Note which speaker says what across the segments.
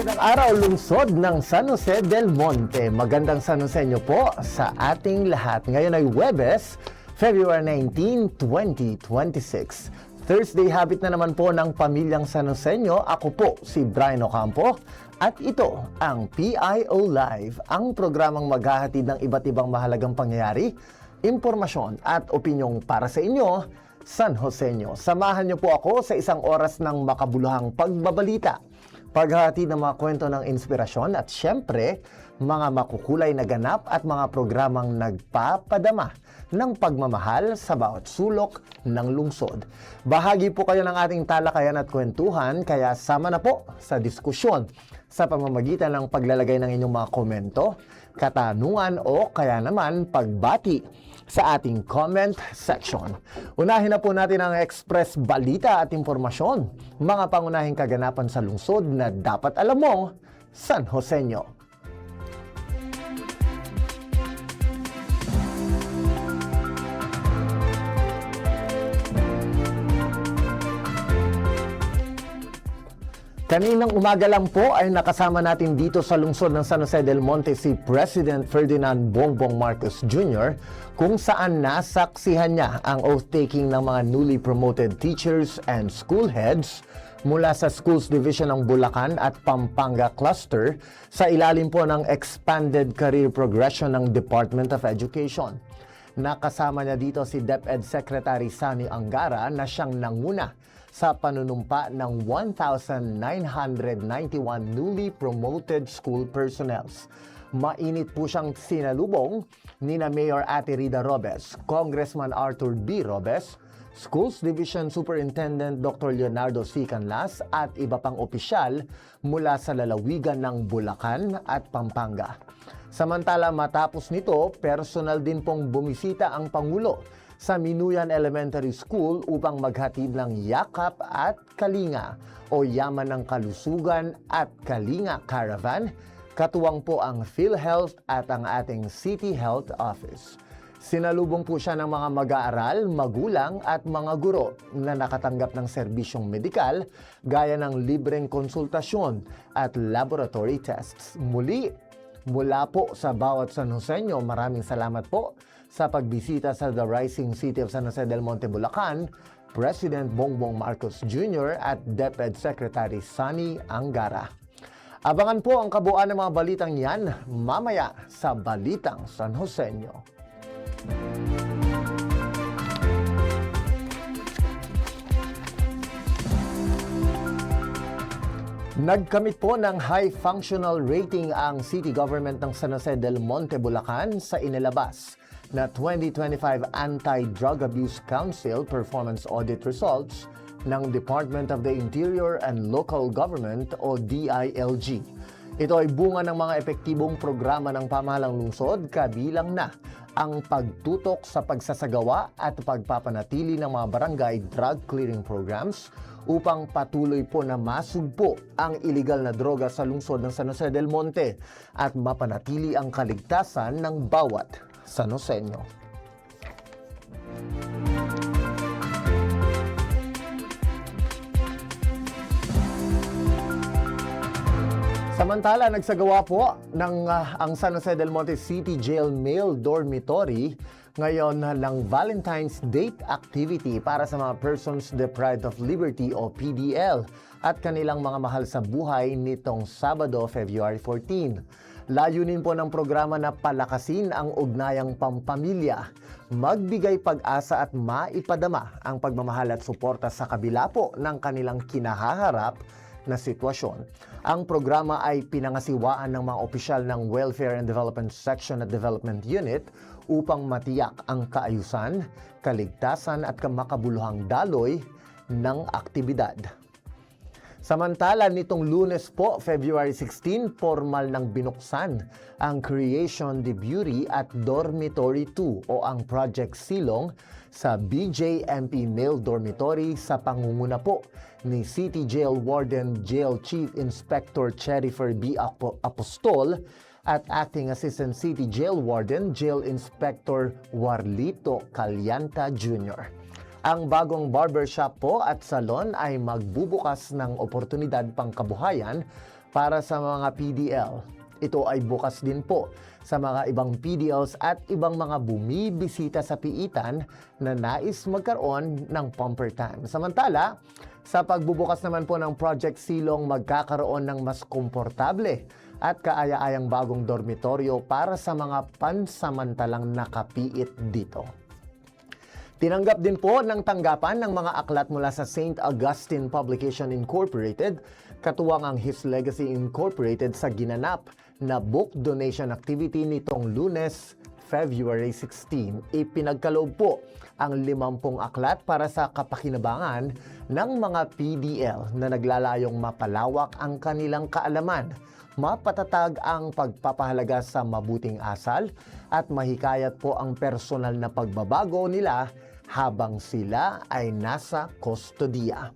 Speaker 1: Magandang araw, lungsod ng San Jose del Monte. Magandang San Jose nyo po sa ating lahat. Ngayon ay Huwebes, February 19, 2026. Thursday habit na naman po ng pamilyang San Joseño. Ako po si Brian Ocampo at ito ang PIO Live, ang programang maghahatid ng iba't ibang mahalagang pangyayari, impormasyon at opinyong para sa inyo, San Joseño. Samahan niyo po ako sa isang oras ng makabuluhang pagbabalita, paghahatid ng mga kwento ng inspirasyon at syempre, mga makukulay na ganap at mga programang nagpapadama ng pagmamahal sa bawat sulok ng lungsod. Bahagi po kayo ng ating talakayan at kwentuhan, kaya sama na po sa diskusyon sa pamamagitan ng paglalagay ng inyong mga komento, katanungan o kaya naman pagbati sa ating comment section. Unahin na po natin ang express balita at impormasyon, mga pangunahing kaganapan sa lungsod na dapat alam mo, San Joseño. Kaninang umaga lang po ay nakasama natin dito sa lungsod ng San Jose del Monte si President Ferdinand Bongbong Marcos Jr. kung saan nasaksihan niya ang oath-taking ng mga newly promoted teachers and school heads mula sa Schools Division ng Bulacan at Pampanga Cluster sa ilalim po ng Expanded Career Progression ng Department of Education. Nakasama niya dito si DepEd Secretary Sani Angara na siyang nanguna sa panunumpa ng 1,991 newly promoted school personnels. Mainit po siyang sinalubong ni na Mayor Ate Rida Robes, Congressman Arthur B. Robes, Schools Division Superintendent Dr. Leonardo C. Canlas at iba pang opisyal mula sa lalawigan ng Bulacan at Pampanga. Samantala matapos nito, personal din pong bumisita ang Pangulo sa Minuyan Elementary School upang maghatid ng yakap at kalinga o yaman ng kalusugan at kalinga caravan. Katuwang po ang PhilHealth at ang ating City Health Office. Sinalubong po siya ng mga mag-aaral, magulang at mga guro na nakatanggap ng serbisyong medikal gaya ng libreng konsultasyon at laboratory tests. Muli, mula po sa bawat San Joseño, maraming salamat po sa pagbisita sa The Rising City of San Jose del Monte, Bulacan, President Bongbong Marcos Jr. at DepEd Secretary Sani Angara. Abangan po ang kabuuan ng mga balitang yan mamaya sa Balitang San Joseño. Nagkamit po ng high functional rating ang City Government ng San Jose del Monte, Bulacan sa inilabas na 2025 Anti-Drug Abuse Council Performance Audit Results ng Department of the Interior and Local Government o DILG. Ito ay bunga ng mga epektibong programa ng pamahalang lungsod, kabilang na ang pagtutok sa pagsasagawa at pagpapanatili ng mga barangay drug clearing programs upang patuloy po na masugpo ang iligal na droga sa lungsod ng San Jose del Monte at mapanatili ang kaligtasan ng bawat San Joseño. Samantala, nagsagawa po ng ang San Jose del Monte City Jail Male Dormitory ngayon ng Valentine's Date activity para sa mga persons deprived of liberty o PDL at kanilang mga mahal sa buhay nitong Sabado, February 14. Layunin po ng programa na palakasin ang ugnayang pampamilya, magbigay pag-asa at maipadama ang pagmamahal at suporta sa kabila po ng kanilang kinahaharap na sitwasyon. Ang programa ay pinangasiwaan ng mga opisyal ng Welfare and Development Section at Development Unit upang matiyak ang kaayusan, kaligtasan at makabuluhang daloy ng aktibidad. Samantala, nitong Lunes po, February 16, formal nang binuksan ang Creation de Beauty at Dormitory 2 o ang Project Silong sa BJMP Male Dormitory sa pangunguna po ni City Jail Warden Jail Chief Inspector Cherifer B. Apostol at Acting Assistant City Jail Warden Jail Inspector Warlito Calyanta Jr. Ang bagong barbershop po at salon ay magbubukas ng oportunidad pang kabuhayan para sa mga PDL. Ito ay bukas din po sa mga ibang PDLs at ibang mga bumibisita sa piitan na nais magkaroon ng pumper time. Samantala, sa pagbubukas naman po ng Project Silong, magkakaroon ng mas komportable at kaaya-ayang bagong dormitoryo para sa mga pansamantalang nakapiit dito. Tinanggap din po ng tanggapan ng mga aklat mula sa St. Augustine Publication Incorporated, katuwang ang His Legacy Incorporated sa ginanap na book donation activity nitong Lunes, February 16. Ipinagkaloob po ang 50 aklat para sa kapakinabangan ng mga PDL na naglalayong mapalawak ang kanilang kaalaman, mapatatag ang pagpapahalaga sa mabuting asal at mahikayat po ang personal na pagbabago nila habang sila ay nasa kustodiya.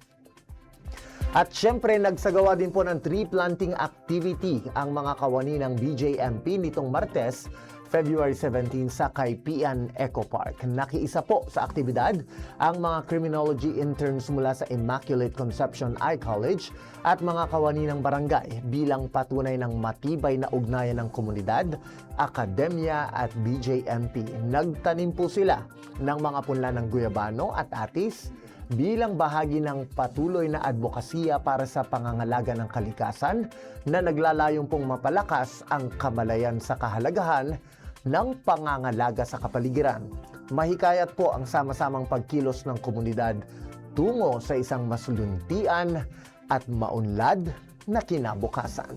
Speaker 1: At syempre, nagsagawa din po ng tree planting activity ang mga kawani ng BJMP nitong Martes, February 17 sa Kaipian Eco Park. Nakiisa po sa aktibidad ang mga criminology interns mula sa Immaculate Conception I College at mga kawani ng barangay bilang patunay ng matibay na ugnayan ng komunidad, akademya at BJMP. Nagtanim po sila ng mga punla ng guyabano at atis bilang bahagi ng patuloy na advokasya para sa pangangalaga ng kalikasan na naglalayong pong mapalakas ang kamalayan sa kahalagahan ng pangangalaga sa kapaligiran. Mahikayat po ang sama-samang pagkilos ng komunidad tungo sa isang mas luntian at maunlad na kinabukasan.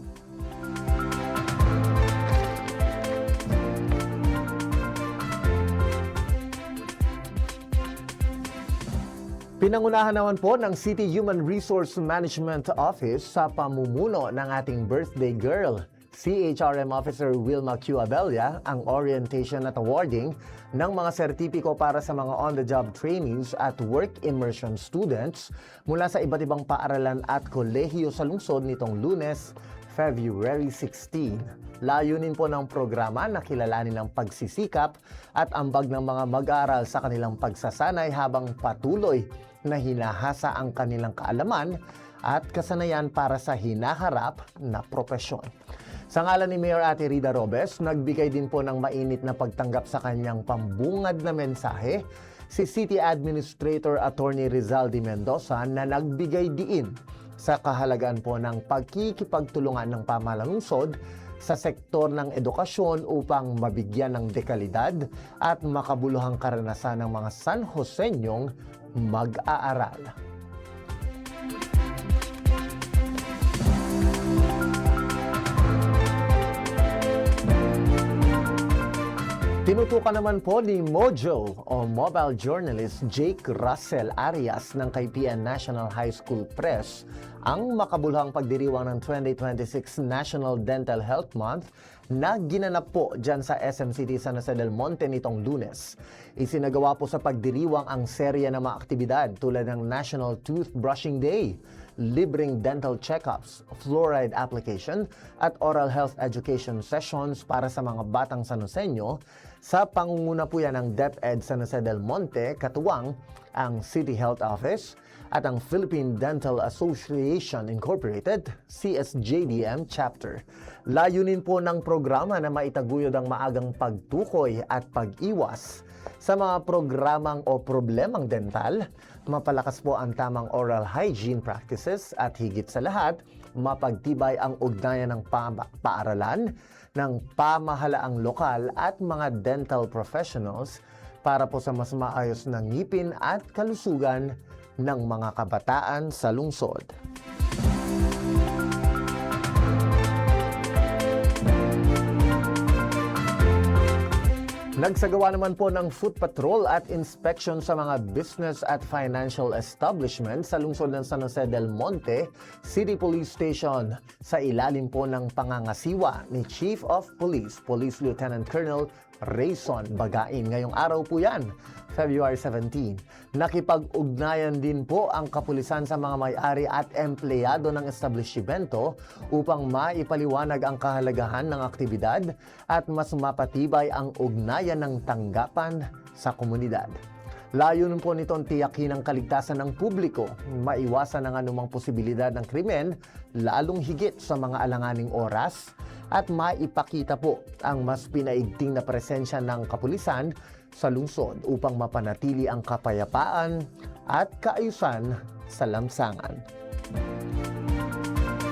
Speaker 1: Pinangunahan naman po ng City Human Resource Management Office sa pamumuno ng ating birthday girl, CHRM Officer Wilma Q. Abella, ang orientation at awarding ng mga sertipiko para sa mga on-the-job trainees at work immersion students mula sa iba't ibang paaralan at kolehiyo sa lungsod nitong Lunes, February 16. Layunin po ng programa na kilalanin ang pagsisikap at ambag ng mga mag-aaral sa kanilang pagsasanay habang patuloy na hinahasa ang kanilang kaalaman at kasanayan para sa hinaharap na propesyon. Sa ngalan ni Mayor Ate Rida Robes, nagbigay din po ng mainit na pagtanggap sa kanyang pambungad na mensahe si City Administrator Attorney Rizaldi Mendoza na nagbigay diin sa kahalagaan po ng pagkikipagtulungan ng pamahalang lungsod sa sektor ng edukasyon upang mabigyan ng dekalidad at makabuluhang karanasan ng mga San Joseñong mag-aaral. Tinutukan naman po ni Mojo o mobile journalist Jake Russell Arias ng Kaipian National High School Press ang makabuluhang pagdiriwang ng 2026 National Dental Health Month na ginanap po dyan sa SM City San Jose del Monte nitong Lunes. Isinagawa po sa pagdiriwang ang serya ng mga aktibidad tulad ng National Toothbrushing Day, libreng dental checkups, fluoride application at oral health education sessions para sa mga batang San Joseño sa pangunguna po yan ng DepEd San Jose del Monte, katuwang ang City Health Office at ang Philippine Dental Association Incorporated, CSJDM Chapter. Layunin po ng programa na maitaguyod ang maagang pagtukoy at pag-iwas sa mga programang o problemang dental, mapalakas po ang tamang oral hygiene practices at higit sa lahat, mapagtibay ang ugnayan ng paaralan ng pamahalaang lokal at mga dental professionals para po sa mas maayos na ngipin at kalusugan ng mga kabataan sa lungsod. Nagsagawa naman po ng foot patrol at inspection sa mga business at financial establishment sa lungsod ng San Jose del Monte City Police Station sa ilalim po ng pangangasiwa ni Chief of Police, Police Lieutenant Colonel Rayson Bagain. Ngayong araw po yan, February 17. Nakipag-ugnayan din po ang kapulisan sa mga may-ari at empleyado ng establishmento upang maipaliwanag ang kahalagahan ng aktibidad at mas mapatibay ang ugnayan ng tanggapan sa komunidad. Layunin po nitong tiyakin ang kaligtasan ng publiko, maiwasan ang anumang posibilidad ng krimen, lalong higit sa mga alanganing oras, at maipakita po ang mas pinaigting na presensya ng kapulisan sa lungsod upang mapanatili ang kapayapaan at kaayusan sa lansangan.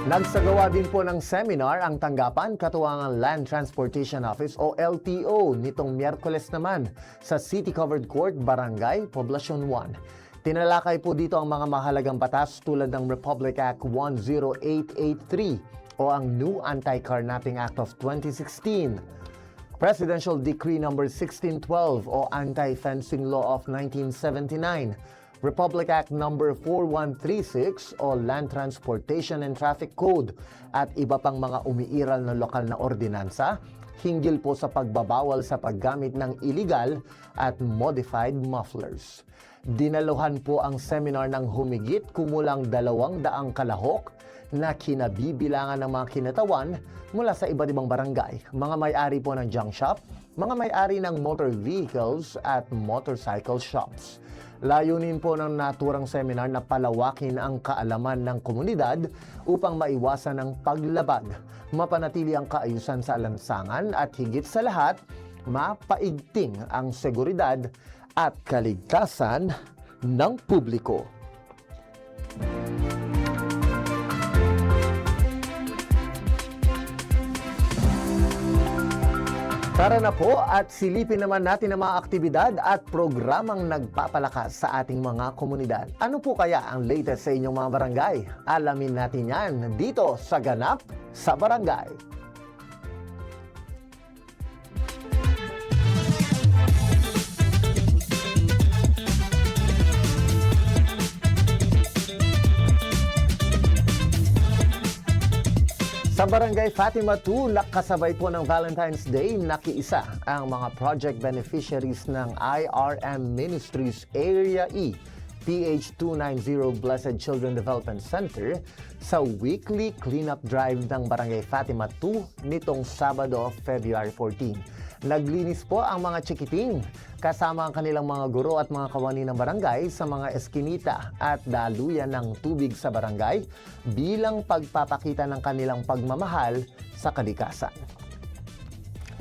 Speaker 1: Nagsagawa din po ng seminar ang tanggapan katuwang Land Transportation Office o LTO nitong Miyerkules naman sa City Covered Court, Barangay, Poblacion 1. Tinalakay po dito ang mga mahalagang batas tulad ng Republic Act 10883 o ang New Anti-Carnapping Act of 2016, Presidential Decree No. 1612 o Anti-Fencing Law of 1979, Republic Act No. 4136 o Land Transportation and Traffic Code at iba pang mga umiiral na lokal na ordinansa hinggil po sa pagbabawal sa paggamit ng illegal at modified mufflers. Dinaluhan po ang seminar ng humigit kumulang 200 kalahok na kinabibilangan ng mga kinatawan mula sa iba't ibang barangay, mga may-ari po ng junk shop, mga may-ari ng motor vehicles at motorcycle shops. Layunin po ng naturang seminar na palawakin ang kaalaman ng komunidad upang maiwasan ang paglabag, mapanatili ang kaayusan sa lansangan at higit sa lahat, mapaigting ang seguridad at kaligtasan ng publiko. Tara na po at silipin naman natin ang mga aktibidad at programang nagpapalakas sa ating mga komunidad. Ano po kaya ang latest sa inyong mga barangay? Alamin natin yan dito sa Ganap sa Barangay. Sa Barangay Fatima 2, nakasabay po ng Valentine's Day, nakiisa ang mga project beneficiaries ng IRM Ministries Area E, PH290 Blessed Children Development Center sa weekly cleanup drive ng Barangay Fatima 2 nitong Sabado, February 14. Naglinis po ang mga chikiting kasama ang kanilang mga guro at mga kawani ng barangay sa mga eskinita at daluyan ng tubig sa barangay bilang pagpapakita ng kanilang pagmamahal sa kalikasan.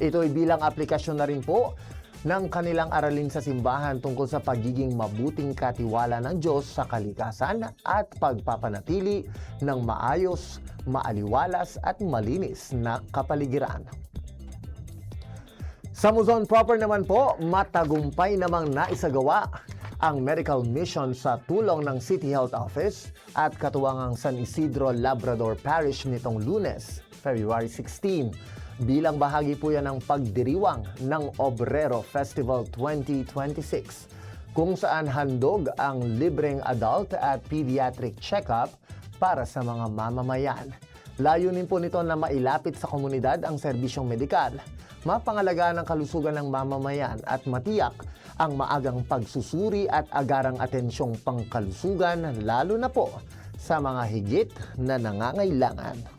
Speaker 1: Ito ay bilang aplikasyon na rin po ng kanilang aralin sa simbahan tungkol sa pagiging mabuting katiwala ng Diyos sa kalikasan at pagpapanatili ng maayos, maaliwalas at malinis na kapaligiran. Sa Muzon proper naman po, matagumpay namang naisagawa ang medical mission sa tulong ng City Health Office at katuwangang San Isidro Labrador Parish nitong Lunes, February 16. Bilang bahagi po yan ng pagdiriwang ng Obrero Festival 2026, kung saan handog ang libreng adult at pediatric check-up para sa mga mamamayan. Layunin po nito na mailapit sa komunidad ang serbisyong medikal, mapangalagaan ang kalusugan ng mamamayan at matiyak ang maagang pagsusuri at agarang atensyong pangkalusugan lalo na po sa mga higit na nangangailangan.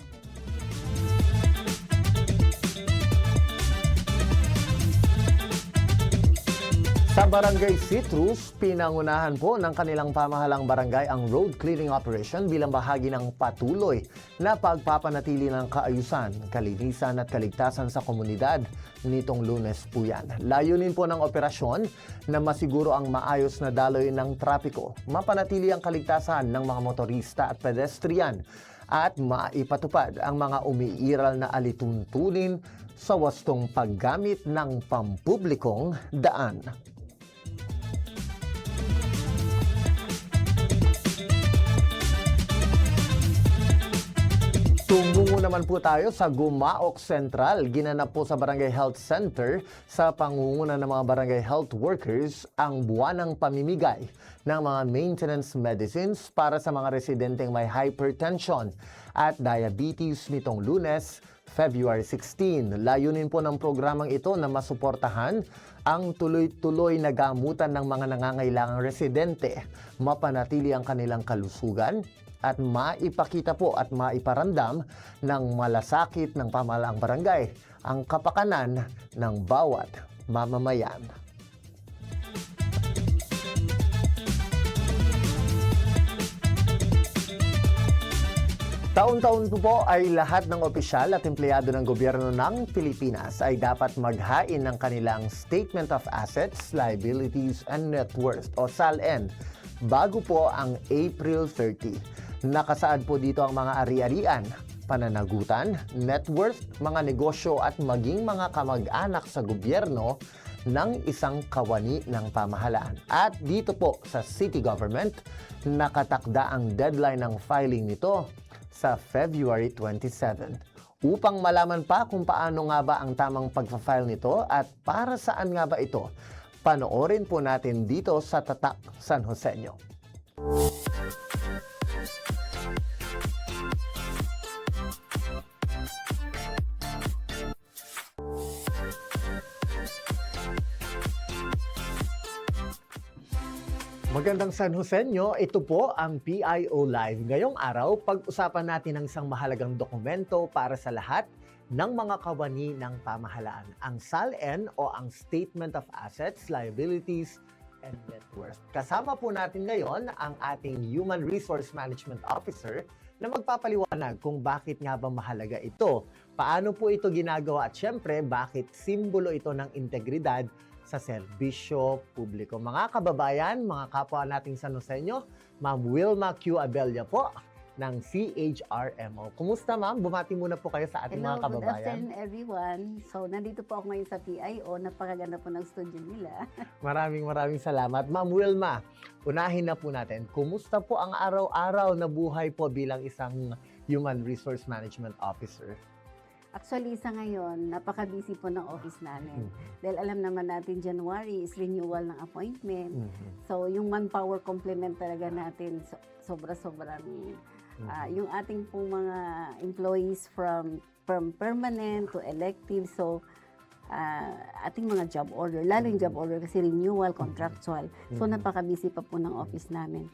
Speaker 1: Sa Barangay Citrus, pinangunahan po ng kanilang pamahalang barangay ang road clearing operation bilang bahagi ng patuloy na pagpapanatili ng kaayusan, kalinisan at kaligtasan sa komunidad nitong Lunes po yan. Layunin po ng operasyon na masiguro ang maayos na daloy ng trapiko, mapanatili ang kaligtasan ng mga motorista at pedestrian at maipatupad ang mga umiiral na alituntunin sa wastong paggamit ng pampublikong daan. Tumungo naman po tayo sa Gumaok Central. Ginanap po sa Barangay Health Center sa pangunguna ng mga barangay health workers ang buwanang pamimigay ng mga maintenance medicines para sa mga residenteng may hypertension at diabetes nitong Lunes, February 16. Layunin po ng programang ito na masuportahan ang tuloy-tuloy na gamutan ng mga nangangailangang residente, mapanatili ang kanilang kalusugan, at maipakita po at maiparamdam ng malasakit ng pamahalaang barangay ang kapakanan ng bawat mamamayan. Taon-taon po ay lahat ng opisyal at empleyado ng gobyerno ng Pilipinas ay dapat maghain ng kanilang Statement of Assets, Liabilities, and Net Worth o SALN bago po ang April 30. Nakasaad po dito ang mga ari-arian, pananagutan, net worth, mga negosyo at maging mga kamag-anak sa gobyerno ng isang kawani ng pamahalaan. At dito po sa city government, nakatakda ang deadline ng filing nito sa February 27. Upang malaman pa kung paano nga ba ang tamang pagpa-file nito at para saan nga ba ito, panoorin po natin dito sa Tatak San Joseño. Magandang San Joseño, ito po ang PIO Live. Ngayong araw, pag-usapan natin ang isang mahalagang dokumento para sa lahat ng mga kawani ng pamahalaan, ang SALN o ang Statement of Assets, Liabilities, and Net Worth. Kasama po natin ngayon ang ating Human Resource Management Officer na magpapaliwanag kung bakit nga ba mahalaga ito, paano po ito ginagawa at syempre bakit simbolo ito ng integridad sa serbisyo publiko. Mga kababayan, mga kapwa nating San Joseño, Ma'am Wilma Q. Abella po ng CHRMO. Kumusta ma'am? Bumati muna po kayo sa ating mga kababayan.
Speaker 2: Hello, good afternoon everyone. So, nandito po ako ngayon sa PIO. Napakaganda po ng studio nila.
Speaker 1: Maraming salamat. Ma'am Wilma, unahin na po natin. Kumusta po ang araw-araw na buhay po bilang isang Human Resource Management Officer?
Speaker 2: Actually, sa ngayon, napaka-busy po ng office namin. Dahil alam naman natin, January is renewal ng appointment. So, yung manpower complement talaga natin, sobra-sobrang yung ating pong mga employees from permanent to elective. So, ating mga job order, lalo yung job order kasi renewal, contractual. So, napaka-busy pa po ng office namin.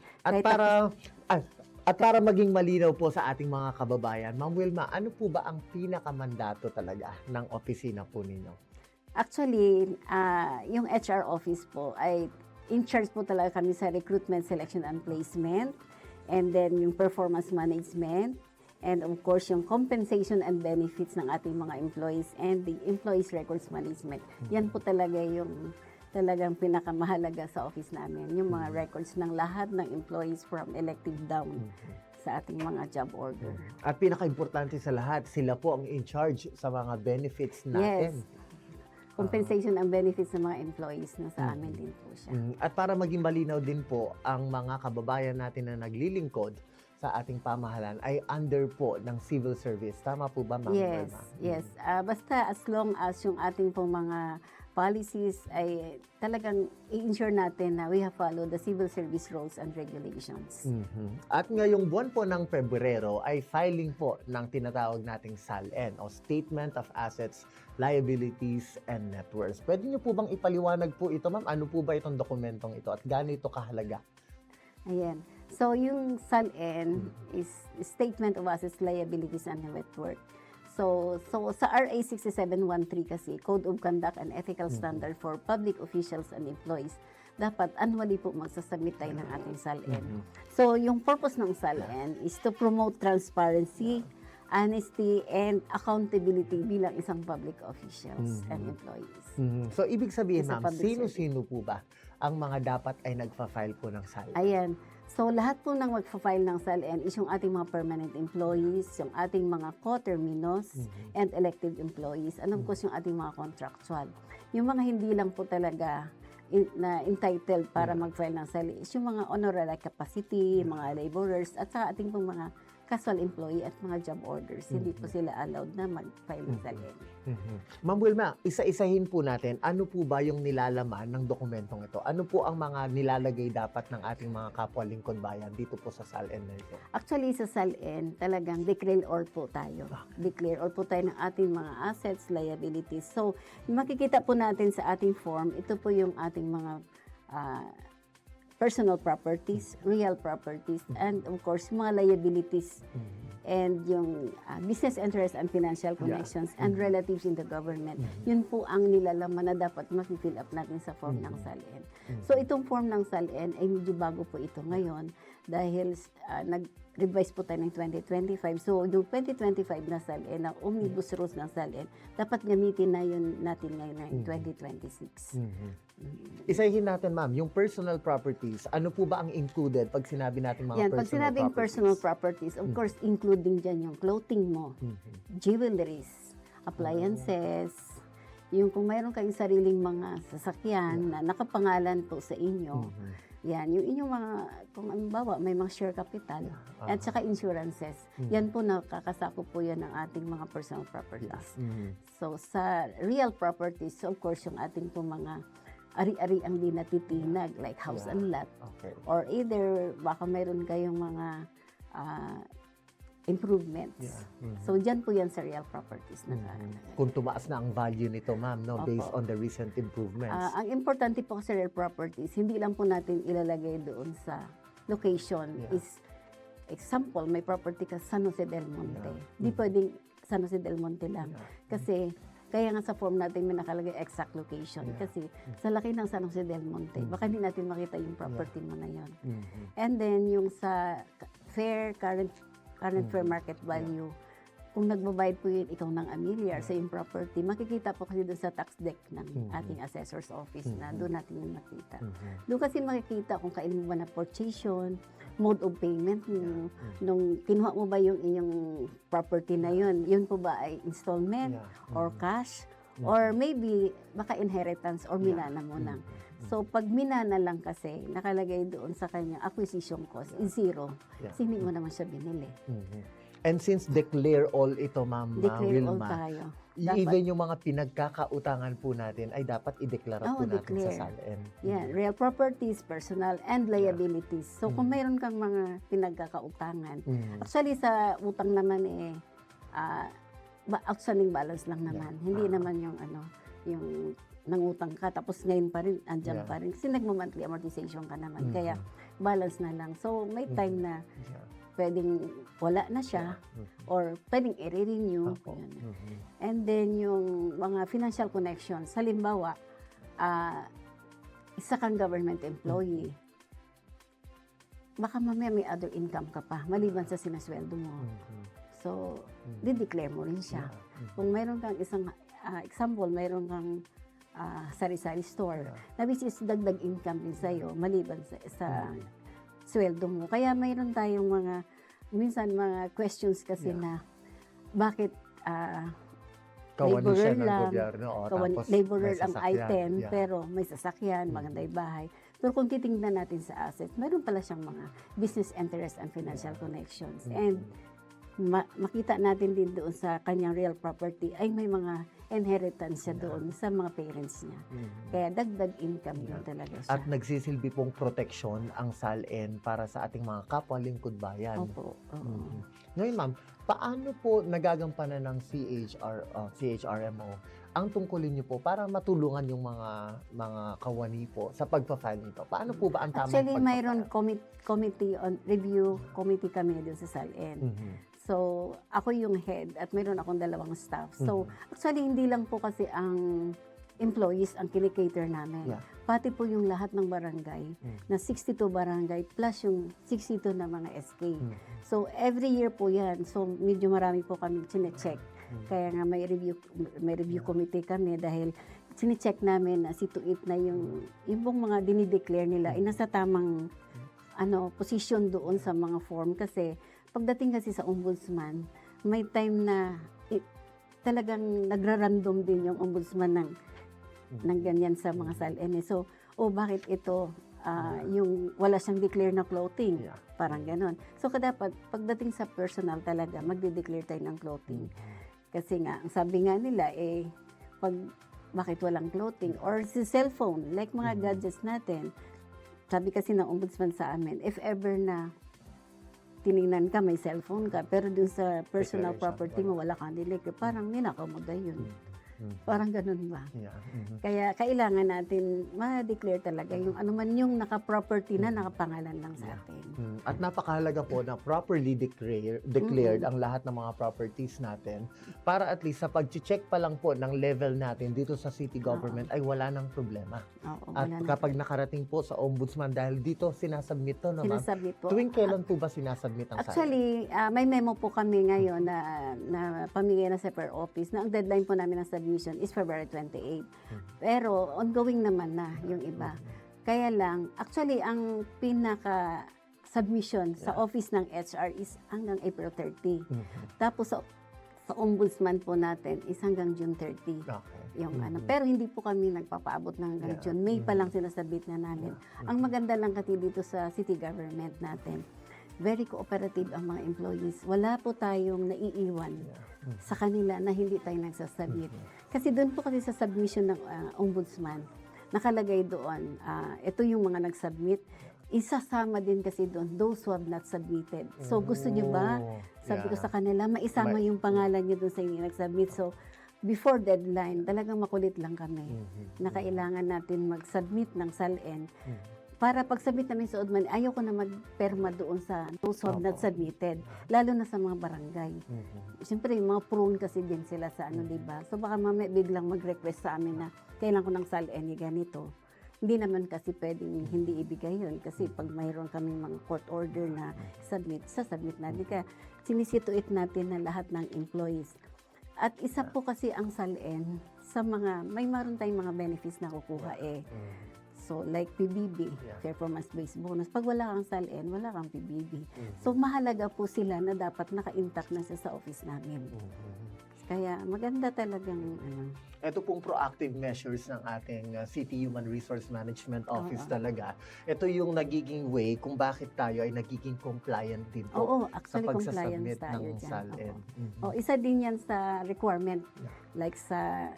Speaker 1: At para maging malinaw po sa ating mga kababayan, Ma'am Wilma, ano po ba ang pinakamandato talaga ng opisina po ninyo?
Speaker 2: Actually, yung HR office po ay in charge po talaga kami sa recruitment, selection, and placement. And then yung performance management. And of course, yung compensation and benefits ng ating mga employees and the employees records management. Yan po talaga yung talagang pinakamahalaga sa office namin. Yung mga records ng lahat ng employees from elective down sa ating mga job order.
Speaker 1: At pinaka-importante sa lahat, sila po ang in charge sa mga benefits natin.
Speaker 2: Yes. Compensation and benefits ng mga employees na sa amin din po siya.
Speaker 1: At para maging malinaw din po, ang mga kababayan natin na naglilingkod sa ating pamahalaan ay under po ng civil service. Tama po ba, Ma'am?
Speaker 2: Yes, yes. Basta as long as yung ating pong mga policies ay talagang i-ensure natin na we have followed the civil service rules and regulations.
Speaker 1: At ngayong buwan po ng Pebrero ay filing po ng tinatawag nating SALN o Statement of Assets, Liabilities, and Net Worth. Pwede niyo po bang ipaliwanag po ito, ma'am? Ano po ba itong dokumentong ito at gaano ito kahalaga?
Speaker 2: Ayan. So, yung SALN is Statement of Assets, Liabilities, and Net Worth. So sa RA 6713 kasi, Code of Conduct and Ethical Standard for Public Officials and Employees, dapat annually po magsasubmit tayo ng ating SALN. So, yung purpose ng SALN is to promote transparency, honesty, and accountability bilang isang public officials and employees.
Speaker 1: So, ibig sabihin, ma'am, sino-sino po ba ang mga dapat ay nagpa-file po ng SALN?
Speaker 2: Ayan. So, lahat po ng magpa-file ng SALN is yung ating mga permanent employees, yung ating mga coterminous and elective employees, and of course, yung ating mga contractual. Yung mga hindi lang po talaga na entitled para mag-file ng SALN is yung mga honorary capacity, mga laborers, at saka ating pong mga casual employee at mga job orders. Hindi po sila allowed na mag-file ng SALN.
Speaker 1: Ma'am Wilma, isa-isahin po natin, ano po ba yung nilalaman ng dokumentong ito? Ano po ang mga nilalagay dapat ng ating mga kapwa lingkod bayan dito po sa SALN na ito?
Speaker 2: Actually, sa SALN, talagang declare all po tayo. Declare all po tayo ng ating mga assets, liabilities. So, makikita po natin sa ating form, ito po yung ating mga personal properties, real properties, and of course, mga liabilities and yung business interests and financial connections and relatives in the government. Yun po ang nilalaman na dapat ma-fill up natin sa form ng SALN. So itong form ng SALN ay medyo bago po ito ngayon dahil nag-revise po tayo ng 2025. So, yung 2025 na SALN, na omnibus rules ng SALN, dapat gamitin na yun natin ngayon ng 2026.
Speaker 1: Isahin natin, ma'am, yung personal properties, ano po ba ang included pag sinabi natin mga
Speaker 2: Yan,
Speaker 1: personal
Speaker 2: pag sinabing
Speaker 1: properties?
Speaker 2: personal properties, of course, including dyan yung clothing mo, jewelries, appliances, yung kung mayroon kayong sariling mga sasakyan na nakapangalan po sa inyo, yan, yung inyong mga, kung halimbawa, may mga share capital, at saka insurances, yan po nakakasakop po yan ng ating mga personal properties. So, sa real properties, of course, yung ating po mga ari-ari ang di natitinag, like house and lot,
Speaker 1: Okay.
Speaker 2: or either baka mayroon kayong mga improvements. So, dyan po yan sa real properties.
Speaker 1: Kung tumaas na ang value nito, ma'am, no, based
Speaker 2: Opo.
Speaker 1: on the recent improvements.
Speaker 2: Ang importante po sa real properties, hindi lang po natin ilalagay doon sa location. Is example, may property ka sa San Jose del Monte. Di pwedeng San Jose del Monte lang. Kasi, kaya nga sa form natin may nakalagay exact location. Kasi sa laki ng San Jose del Monte, baka hindi natin makita yung property mo na yon. And then, yung sa current fair market value, kung nagbabayad po yun ikaw ng amilyar sa yung property, makikita po kasi doon sa tax deck ng ating assessor's office na doon natin yung makita. Doon kasi makikita kung kailan mo ba na purchasation, mode of payment mo, nung kinuha mo ba yung inyong property na yun po ba ay installment or cash, or maybe baka inheritance or minana mo lang. So, pag minana lang kasi, nakalagay doon sa kanyang acquisition cost is zero. Kasi hindi mo naman siya binili.
Speaker 1: And since declare all ito, ma'am
Speaker 2: Declare all
Speaker 1: Wilma,
Speaker 2: tayo.
Speaker 1: even yung mga pinagkakautangan po natin ay dapat i-deklara po natin
Speaker 2: declare.
Speaker 1: sa SALN.
Speaker 2: Yan, real properties, personal, and liabilities. So, kung mayroon kang mga pinagkakautangan, actually sa utang naman outstanding balance lang naman. Hindi naman yung yung nangutang ka, tapos ngayon pa rin, andyan pa rin. Kasi nagmo-monthly amortization ka naman. Kaya, balance na lang. So, may time na pwedeng wala na siya, or pwedeng i-renew. And then, yung mga financial connections, halimbawa, isa kang government employee, baka mamaya may other income ka pa, maliban sa sinasweldo mo. So, di-declare mo rin siya. Kung mayroon kang isang, example, mayroon kang sari-sari store, na which is dagdag income din sa'yo, maliban sa sweldo mo. Kaya mayroon tayong minsan mga questions kasi na, bakit
Speaker 1: Kawani siya ng
Speaker 2: lang,
Speaker 1: gobyerno, tapos
Speaker 2: laborer
Speaker 1: may
Speaker 2: ang
Speaker 1: sasakyan.
Speaker 2: item, pero may sasakyan, maganda yung bahay. Pero kung titingnan natin sa assets, mayroon pala siyang mga business interest and financial connections. And makita natin din doon sa kanyang real property ay may mga inheritance siya doon sa mga parents niya. Kaya dagdag income din talaga siya.
Speaker 1: At nagsisilbi pong proteksyon ang SALN para sa ating mga kapwa lingkod bayan.
Speaker 2: Opo.
Speaker 1: Ngayon, ma'am, paano po nagagampanan ng CHRMO ang tungkulin niyo po para matulungan yung mga kawani po sa pagpa-file nito? Paano po ba ang tamang
Speaker 2: Actually,
Speaker 1: pagpa-file?
Speaker 2: mayroon committee on review committee kami doon sa SALN. So, ako yung head at mayroon akong 2 staff. So, actually, hindi lang po kasi ang employees ang kinikater namin. Pati po yung lahat ng barangay, na 62 barangay, plus yung 62 na mga SK. So, every year po yan. So, medyo marami po kami chinecheck. Kaya nga may review committee kami dahil chinecheck namin na si Tuit na yung pong mga dinideclare nila ay nasa tamang position doon sa mga form. Kasi, pagdating kasi sa ombudsman, may time na talagang nagra-random din yung ombudsman ng ganyan sa mga SALN. So, bakit ito yung wala siyang declare na clothing? Parang ganon. So, dapat pagdating sa personal talaga, magde-declare tayo ng clothing. Kasi nga, ang sabi nga nila, bakit walang clothing? Or si cellphone, like mga gadgets natin. Sabi kasi ng ombudsman sa amin, if ever na tinignan ka, may cellphone ka, pero dun sa personal property mo, wala kang nilik, parang ninakaw mo dahil yun. Parang ganun ba?
Speaker 1: Yeah. Mhm.
Speaker 2: Kaya kailangan natin ma-declare talaga yung ano man yung naka-property na nakapangalan lang sa atin.
Speaker 1: At napakahalaga po na properly declared ang lahat ng mga properties natin para at least sa pag-check pa lang po ng level natin dito sa city government ay wala nang problema.
Speaker 2: Oo,
Speaker 1: At
Speaker 2: wala na.
Speaker 1: kapag nakarating po sa ombudsman dahil dito sinasubmit to, no, ma'am?
Speaker 2: Sinasabit po.
Speaker 1: Tuwing kailan po ba sinasubmit ang SALN?
Speaker 2: Actually, may memo po kami ngayon na pamigay na sa per office na ang deadline po namin ng submission is February 28. Pero ongoing naman na yung iba. Kaya lang, actually, ang pinaka submission sa office ng HR is hanggang April 30. Tapos sa ombudsman po natin is hanggang June 30.
Speaker 1: Okay.
Speaker 2: Yung ano, pero hindi po kami nagpapaabot ng hanggang June. May pa lang sinasabit na namin. Ang maganda lang kasi dito sa city government natin, very cooperative ang mga employees. Wala po tayong naiiwan sa kanila na hindi tayo nagsasubmit. Kasi doon po kasi sa submission ng ombudsman, nakalagay doon, ito yung mga nag-submit, isasama din kasi doon those who have not submitted. So gusto nyo ba, sabi ko sa kanila, maisama yung pangalan nyo doon sa hindi nag-submit. So before deadline, talagang makulit lang kami na kailangan natin mag-submit ng SALN. Para pag-submit namin sa Ombudsman, ayoko na magperma doon sa those who have not submitted, lalo na sa mga barangay. Siyempre, yung mga prone kasi din sila sa ano, di ba? So baka mamaya biglang mag-request sa amin na kailangan ko ng SALN ganito. Hindi naman kasi pwedeng hindi ibigay yun kasi pag mayroon kami mga court order na sasubmit natin. Kaya sinisituate natin na lahat ng employees. At isa po kasi ang SALN sa mga, mayroon tayong mga benefits na kukuha So, like PBB, performance-based bonus. Pag wala kang SALN, wala kang PBB. So, mahalaga po sila na dapat naka-intact na sa office namin. Kaya maganda talagang ano.
Speaker 1: Ito pong proactive measures ng ating City Human Resource Management Office talaga. Ito yung nagiging way kung bakit tayo ay nagiging compliant din po
Speaker 2: Oo,
Speaker 1: sa
Speaker 2: actually
Speaker 1: pagsasubmit
Speaker 2: compliance tayo
Speaker 1: ng
Speaker 2: dyan.
Speaker 1: SALN.
Speaker 2: Isa din yan sa requirement. Like sa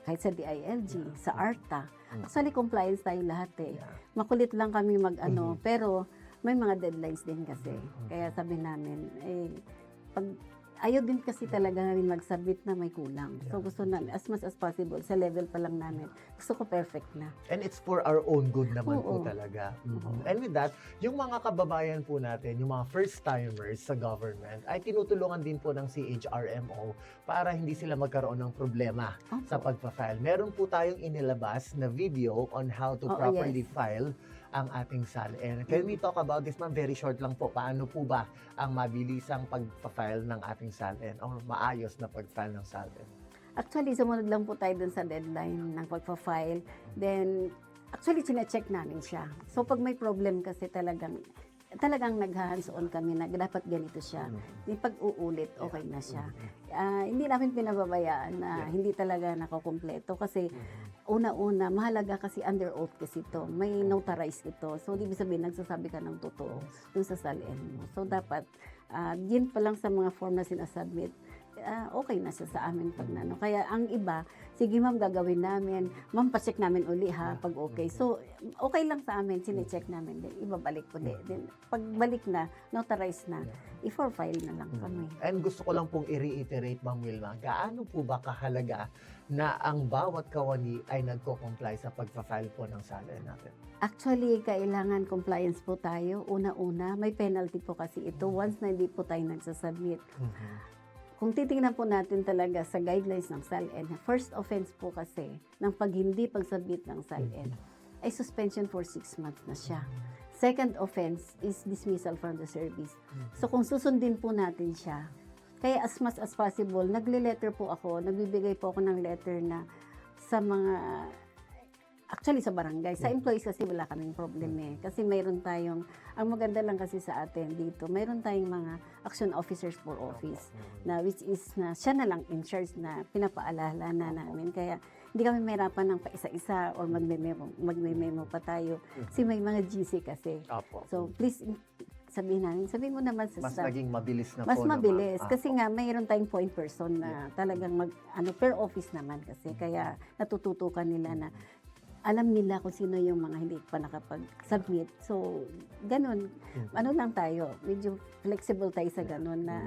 Speaker 2: kahit sa DILG, sa ARTA. Actually, compliance tayo lahat Makulit lang kami mag-ano, pero may mga deadlines din kasi. Kaya sabi namin, pag ayaw din kasi talaga namin mag-submit na may kulang. So gusto namin, as much as possible, sa level pa lang namin, gusto ko perfect na.
Speaker 1: And it's for our own good naman po talaga. And with that, yung mga kababayan po natin, yung mga first-timers sa government, ay tinutulungan din po ng CHRMO para hindi sila magkaroon ng problema sa pagpa-file. Meron po tayong inilabas na video on how to properly file ang ating SALN. Can we talk about this, ma'am? Very short lang po. Paano po ba ang mabilisang pagpa-file ng ating SALN o maayos na pag-file ng SALN?
Speaker 2: Actually, sumunod lang po tayo dun sa deadline ng pagpa-file. Then, actually, chinecheck namin siya. So, pag may problem kasi talagang nag-hands-on kami na dapat ganito siya. Yung pag-uulit, okay na siya. Hindi namin pinababayaan na hindi talaga nakukumpleto kasi una-una, mahalaga kasi under oath kasi ito. May notarized ito. So, ibig sabihin, nagsasabi ka ng totoo dun sa SALN mo. So, dapat, yun pa lang sa mga form na sinasubmit, okay na siya sa amin pag nano. Kaya ang iba, sige ma'am, gagawin namin. Ma'am, pa-check namin uli ha, pag okay. So, okay lang sa amin, sine-check namin din. Ibabalik ko din. Then, pagbalik na, notarized na, i-for file na lang kami.
Speaker 1: And gusto ko lang pong i-reiterate, Ma'am Wilma, gaano po ba kahalaga na ang bawat kawani ay nagko-comply sa pagpa-file po ng SALN natin?
Speaker 2: Actually, kailangan compliance po tayo. Una-una, may penalty po kasi ito once na hindi po tayo nagsasubmit. Kung titingnan po natin talaga sa guidelines ng SALN, first offense po kasi ng pag hindi pag-submit ng SALN ay suspension for 6 months na siya. Second offense is dismissal from the service. So kung susundin po natin siya, kaya as much as possible, nagle-letter po ako, nagbibigay po ako ng letter na sa mga, actually sa barangay, sa employees kasi wala kaming problem Kasi mayroon tayong, ang maganda lang kasi sa atin dito, mayroon tayong mga action officers for office, na which is na siya na lang in charge na pinapaalala na namin. Kaya hindi kami mahirapan ng paisa-isa or magme-memo pa tayo. Kasi may mga GC kasi. So please, sabihin mo naman sa
Speaker 1: mas
Speaker 2: staff.
Speaker 1: naging mabilis na
Speaker 2: Mas
Speaker 1: po.
Speaker 2: mabilis. Kasi nga, mayroon tayong point person na talagang per office naman kasi. Kaya natututukan nila na alam nila kung sino yung mga hindi pa nakapag-submit. So, ganun. Ano lang tayo, medyo flexible tayo sa ganun na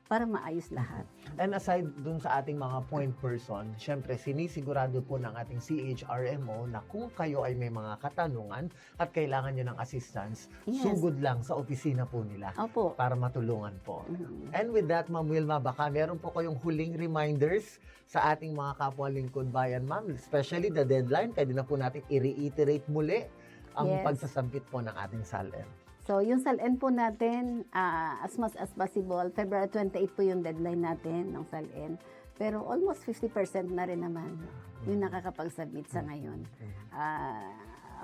Speaker 2: para maayos lahat.
Speaker 1: And aside dun sa ating mga point person, syempre sinisigurado po ng ating CHRMO na kung kayo ay may mga katanungan at kailangan nyo ng assistance,
Speaker 2: Yes.
Speaker 1: sugod lang sa opisina po nila
Speaker 2: Opo.
Speaker 1: para matulungan po.
Speaker 2: Mhm.
Speaker 1: And with that, Ma'am Wilma, baka meron po kayong huling reminders sa ating mga kapwa lingkod bayan, Ma'am. Especially the deadline, pwede na po natin i-reiterate muli ang
Speaker 2: Yes.
Speaker 1: pagsasampit po ng ating SALN.
Speaker 2: So, yung SALN po natin, as much as possible, February 28 po yung deadline natin ng SALN. Pero almost 50% na rin naman yung nakakapag-submit sa ngayon.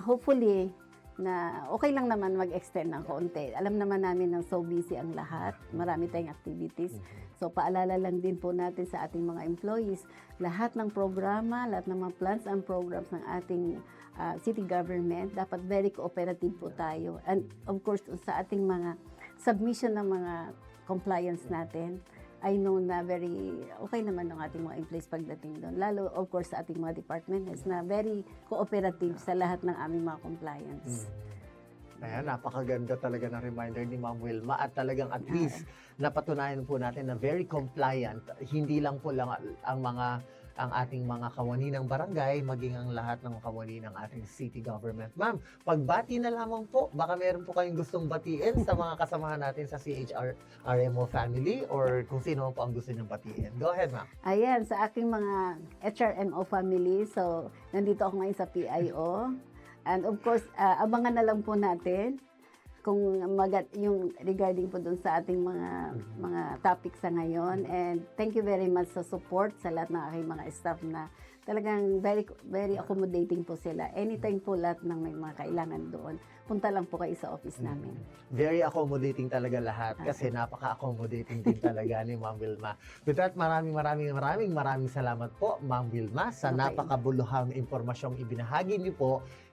Speaker 2: Hopefully, na okay lang naman mag-extend ng konti. Alam naman namin na so busy ang lahat. Marami tayong activities. So, paalala lang din po natin sa ating mga employees, lahat ng programa, lahat ng mga plans and programs ng ating city government, dapat very cooperative po tayo. And of course, sa ating mga submission ng mga compliance natin, I know na very okay naman ng ating mga employees pagdating doon. Lalo, of course, sa ating mga department heads na very cooperative sa lahat ng aming mga compliance.
Speaker 1: Ayan, napakaganda talaga ng reminder ni Ma'am Wilma at talagang at least napatunayan po natin na very compliant. Hindi lang po lang ang ating mga kawani ng barangay, maging ang lahat ng kawani ng ating city government. Ma'am, pagbati na lamang po, baka meron po kayong gustong batiin sa mga kasamahan natin sa CHRMO family or kung sino po ang gusto niyong batiin. Go ahead, Ma'am.
Speaker 2: Ayan, sa aking mga HRMO family, so nandito ako ngayon sa PIO. And of course, abangan na lang po natin kung yung regarding po dun sa ating mga topics sa ngayon. And thank you very much sa support sa lahat ng aking mga staff na talagang very very accommodating po sila. Anytime po lahat ng may mga kailangan doon, punta lang po kayo sa office namin.
Speaker 1: Very accommodating talaga lahat kasi napaka-accommodating din talaga ni Ma'am Wilma. With that, maraming salamat po, Ma'am Wilma, sa
Speaker 2: Okay.
Speaker 1: napakabuluhang impormasyong ibinahagi niyo po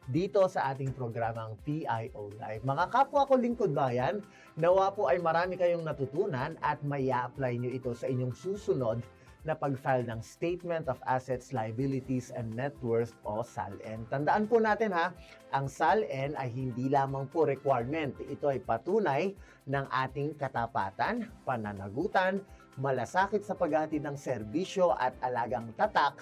Speaker 1: dito sa ating programang PIO Live. Mga kapwa ko lingkod bayan, nawa po ay marami kayong natutunan at may apply nyo ito sa inyong susunod na pag-file ng Statement of Assets, Liabilities, and Net Worth o SALN. Tandaan po natin ang SALN ay hindi lamang po requirement. Ito ay patunay ng ating katapatan, pananagutan, malasakit sa paghatid ng serbisyo at alagang tatak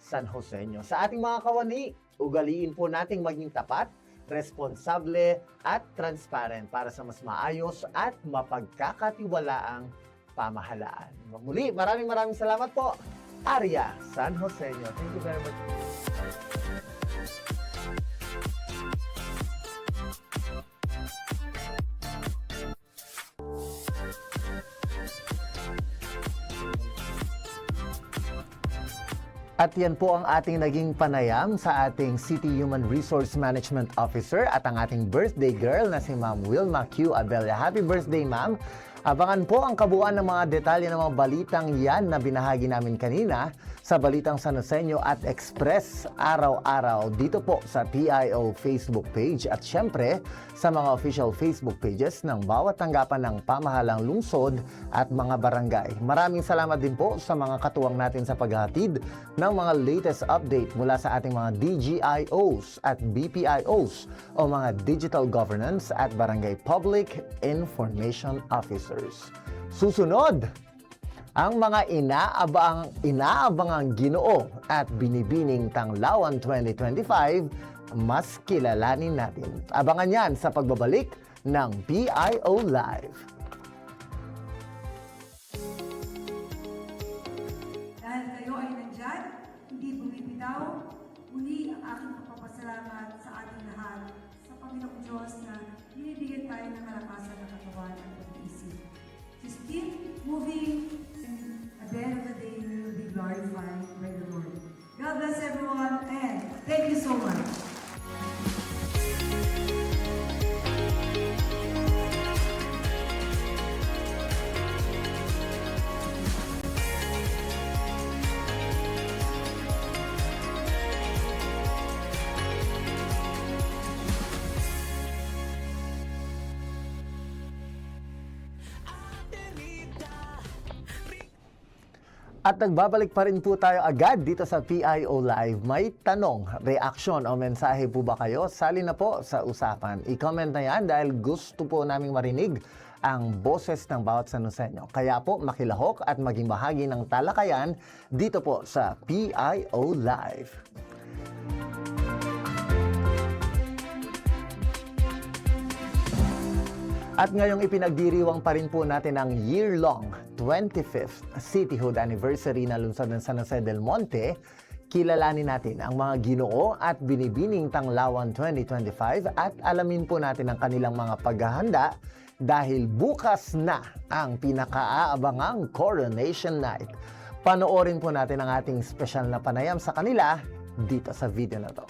Speaker 1: San Joseño. Sa ating mga kawani, ugaliin po nating maging tapat, responsable at transparent para sa mas maayos at mapagkakatiwalaang pamahalaan. Muli, maraming salamat po. Arya San Joseño. Thank you very much. At yan po ang ating naging panayam sa ating City Human Resource Management Officer at ang ating birthday girl na si Ma'am Wilma Q. Abella. Happy birthday, Ma'am! Abangan po ang kabuuan ng mga detalye ng mga balitang yan na binahagi namin kanina sa Balitang San Joseño at Express araw-araw dito po sa PIO Facebook page at syempre sa mga official Facebook pages ng bawat tanggapan ng pamahalang lungsod at mga barangay. Maraming salamat din po sa mga katuwang natin sa paghatid ng mga latest update mula sa ating mga DGIOs at BPIOs o mga Digital Governance at Barangay Public Information Officers. Susunod, ang mga inaabangang Ginoo at Binibining Tanglawan 2025, mas kilalanin natin. Abangan yan sa pagbabalik ng PIO Live.
Speaker 3: Dahil kayo ay nandyan, hindi bumibitaw, muli ang aking pagpapasalamat sa ating lahat sa Panginoong Diyos na binibigyan tayo ng kalakasan ng katawan at pag-iisip. Just keep moving, and at the end of the day, we will be glorified by the Lord. God bless everyone, and thank you so much.
Speaker 1: At nagbabalik pa rin po tayo agad dito sa PIO Live. May tanong, reaksyon o mensahe po ba kayo? Sali na po sa usapan. I-comment na yan dahil gusto po naming marinig ang boses ng bawat Sanoseño. Kaya po makilahok at maging bahagi ng talakayan dito po sa PIO Live. At ngayong ipinagdiriwang pa rin po natin ang year-long 25th Cityhood Anniversary na lungsod ng San Jose del Monte, kilalanin natin ang mga ginoo at binibining Tanglawan 2025 at alamin po natin ang kanilang mga paghahanda dahil bukas na ang pinakaabangang Coronation Night. Panoorin po natin ang ating special na panayam sa kanila dito sa video na to.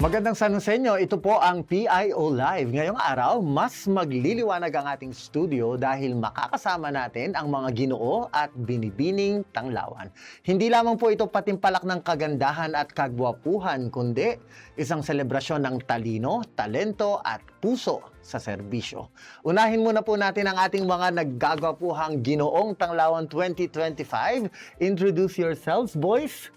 Speaker 1: Magandang Sanoseño, ito po ang PIO Live. Ngayong araw, mas magliliwanag ang ating studio dahil makakasama natin ang mga ginoo at binibining Tanglawan. Hindi lamang po ito patimpalak ng kagandahan at kagwapuhan, kundi isang selebrasyon ng talino, talento at puso sa serbisyo. Unahin muna po natin ang ating mga naggagwapuhang Ginoong Tanglawan 2025. Introduce yourselves, boys,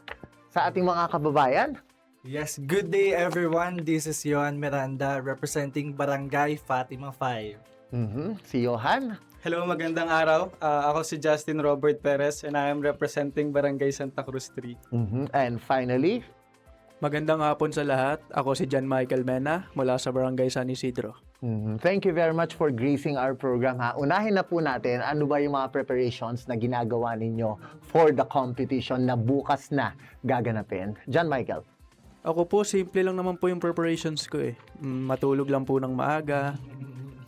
Speaker 1: sa ating mga kababayan.
Speaker 4: Yes, good day everyone. This is Johan Miranda representing Barangay Fatima 5.
Speaker 1: Si Johan.
Speaker 5: Hello, magandang araw. Ako si Justin Robert Perez and I am representing Barangay Santa Cruz 3.
Speaker 1: And finally,
Speaker 6: Magandang hapon sa lahat. Ako si John Michael Mena mula sa Barangay San Isidro.
Speaker 1: thank you very much for gracing our program. Unahin na po natin, ano ba yung mga preparations na ginagawa ninyo for the competition na bukas na gaganapin? John Michael.
Speaker 6: Ako po, simple lang naman po yung preparations ko eh. Matulog lang po ng maaga.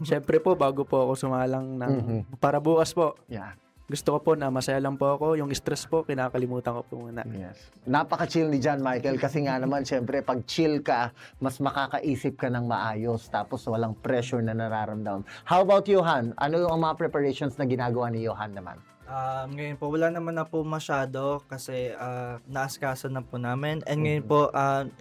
Speaker 6: Siyempre po, bago po ako sumalang ng para bukas po.
Speaker 1: Yeah.
Speaker 6: Gusto ko po na masaya lang po ako. Yung stress po, kinakalimutan ko po muna.
Speaker 1: Yes. Napaka-chill ni John Michael kasi nga naman, syempre, pag chill ka, mas makakaisip ka ng maayos tapos walang pressure na nararamdaman. How about Johan? Ano yung mga preparations na ginagawa ni Johan naman?
Speaker 4: Ngayon po, wala naman na po masyado kasi naaskaso na po namin. And ngayon po,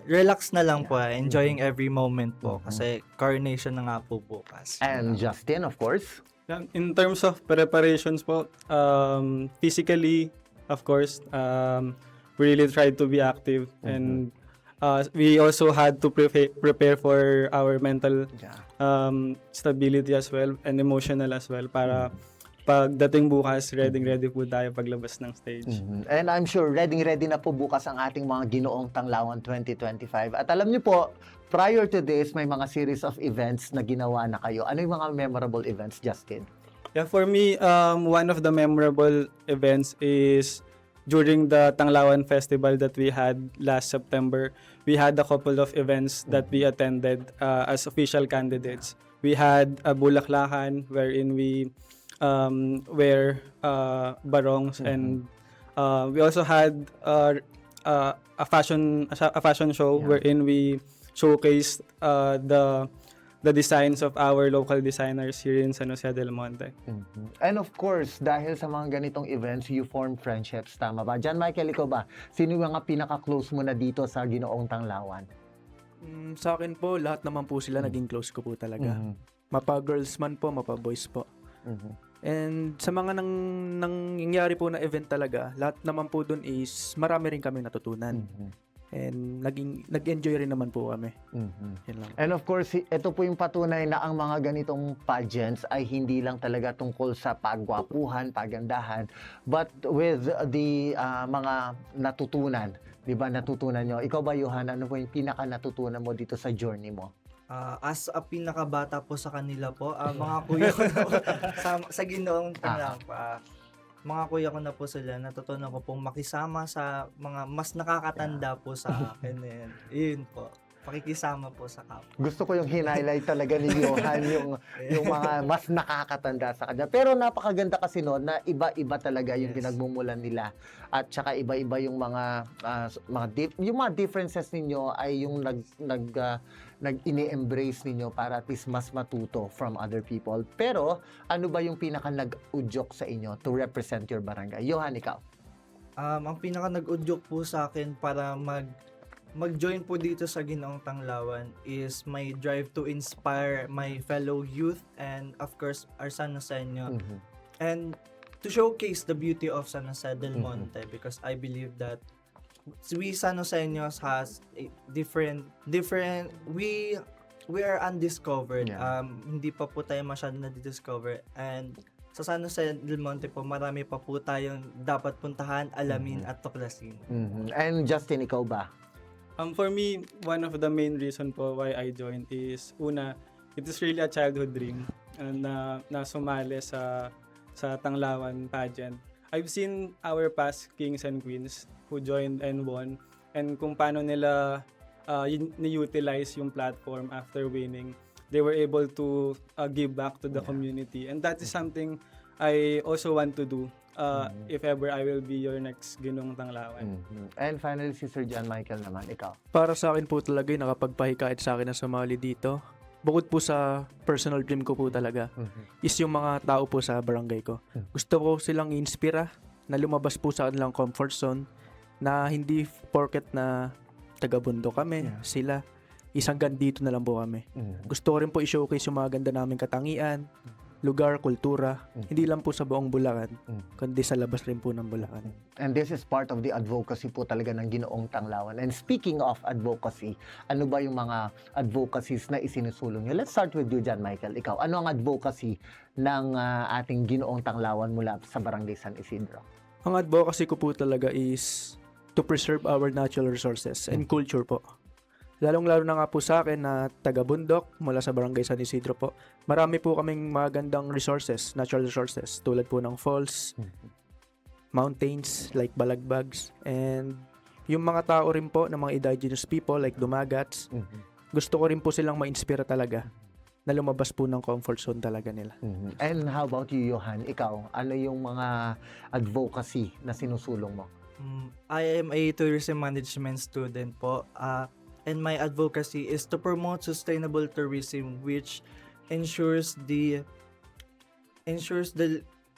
Speaker 4: relax na lang po. Enjoying every moment po kasi coronation na nga po bukas.
Speaker 1: And Justin, of course.
Speaker 5: In terms of preparations po, physically, of course, we really tried to be active and we also had to prepare for our mental stability as well and emotional as well para pagdating bukas, ready po tayo paglabas ng stage.
Speaker 1: And I'm sure ready na po bukas ang ating mga Ginoong Tanglawan 2025. At alam niyo po, prior to this, may mga series of events na ginawa na kayo. Ano yung mga memorable events, Justin?
Speaker 5: Yeah, for me, one of the memorable events is during the Tanglawan Festival that we had last September. We had a couple of events that we attended as official candidates. We had a Bulaklakan wherein we wear barongs and we also had a fashion show wherein we showcased the designs of our local designers here in San Jose del Monte.
Speaker 1: And of course, dahil sa mga ganitong events, you form friendships, tama ba? John Michael, ikaw ba? Sino yung mga pinaka-close mo na dito sa Ginoong Tanglawan?
Speaker 6: Sa akin po, lahat naman po sila naging close ko po talaga. Mapa-girls man po, mapa-boys po. And sa mga nangyayari po na event talaga, lahat naman po dun is marami rin kami natutunan. And nag-enjoy rin naman po kami. Yan lang.
Speaker 1: And of course, ito po yung patunay na ang mga ganitong pageants ay hindi lang talaga tungkol sa pagwapuhan, pagandahan, but with the mga natutunan. Di ba, natutunan nyo? Ikaw ba, Johan, ano po yung pinaka-natutunan mo dito sa journey mo?
Speaker 4: As a pinakabata po sa kanila po, mga kuya ko na po, sa Ginoong Tanglawan po, mga kuya ko na po sila, natutunan ko pong makisama sa mga mas nakakatanda po sa akin. Yun po, pakikisama po sa kapwa.
Speaker 1: Gusto ko yung highlight talaga ni Johan, yung mga mas nakakatanda sa kanya. Pero napakaganda kasi noon na iba-iba talaga yung pinagmumulan nila. At saka iba-iba yung mga differences ninyo ay yung ini-embrace ninyo para at least mas matuto from other people. Pero ano ba yung pinaka nag-udyok sa inyo to represent your barangay? Johan, ikaw.
Speaker 4: Ang pinaka nag-udyok po sa akin para mag-join po dito sa Ginoong Tanglawan is my drive to inspire my fellow youth and of course our Sanoseño. And to showcase the beauty of San Jose del Monte, because I believe that San Joseños has a different we are undiscovered.
Speaker 1: Yeah.
Speaker 4: Hindi pa po tayo masyado na-discover, and sa San Jose del Monte po, marami pa po tayong dapat puntahan, alamin at tuklasin.
Speaker 1: And Justin, ikaw ba?
Speaker 5: For me, one of the main reason po why I joined is, una, it is really a childhood dream na sumali sa Tanglawan pageant. I've seen our past kings and queens who joined and won, and kung paano nila ni-utilize yung platform after winning. They were able to give back to the community, and that is something I also want to do if ever I will be your next Ginoong Tanglawan.
Speaker 1: And finally, si Sir John Michael naman, ikaw.
Speaker 6: Para sa akin po talaga yung nakapagpahikayat sa akin na sumali dito. Bukod po sa personal dream ko po talaga, is yung mga tao po sa barangay ko. Gusto ko silang i-inspira na lumabas po sa kanilang comfort zone, na hindi porket na taga-bundo kami, sila, isang dito na lang po kami. Gusto ko rin po i-showcase yung mga ganda naming katangian, lugar, kultura, hindi lang po sa buong Bulacan, kundi sa labas rin po ng Bulacan.
Speaker 1: And this is part of the advocacy po talaga ng Ginoong Tanglawan. And speaking of advocacy, ano ba yung mga advocacies na isinusulong nyo? Let's start with you, John Michael. Ikaw, ano ang advocacy ng ating Ginoong Tanglawan mula sa Barangay San Isidro?
Speaker 6: Ang advocacy ko po talaga is to preserve our natural resources and culture po. Lalong-lalo na nga po sa akin na taga-bundok mula sa Barangay San Isidro po. Marami po kaming magandang resources, natural resources, tulad po ng falls, mountains like Balagbags, and yung mga tao rin po ng mga indigenous people like Dumagats. Gusto ko rin po silang ma-inspira talaga na lumabas po ng comfort zone talaga nila.
Speaker 1: And how about you, Johan? Ikaw, ano yung mga advocacy na sinusulong mo?
Speaker 4: I am a tourism management student po, and my advocacy is to promote sustainable tourism, which ensures the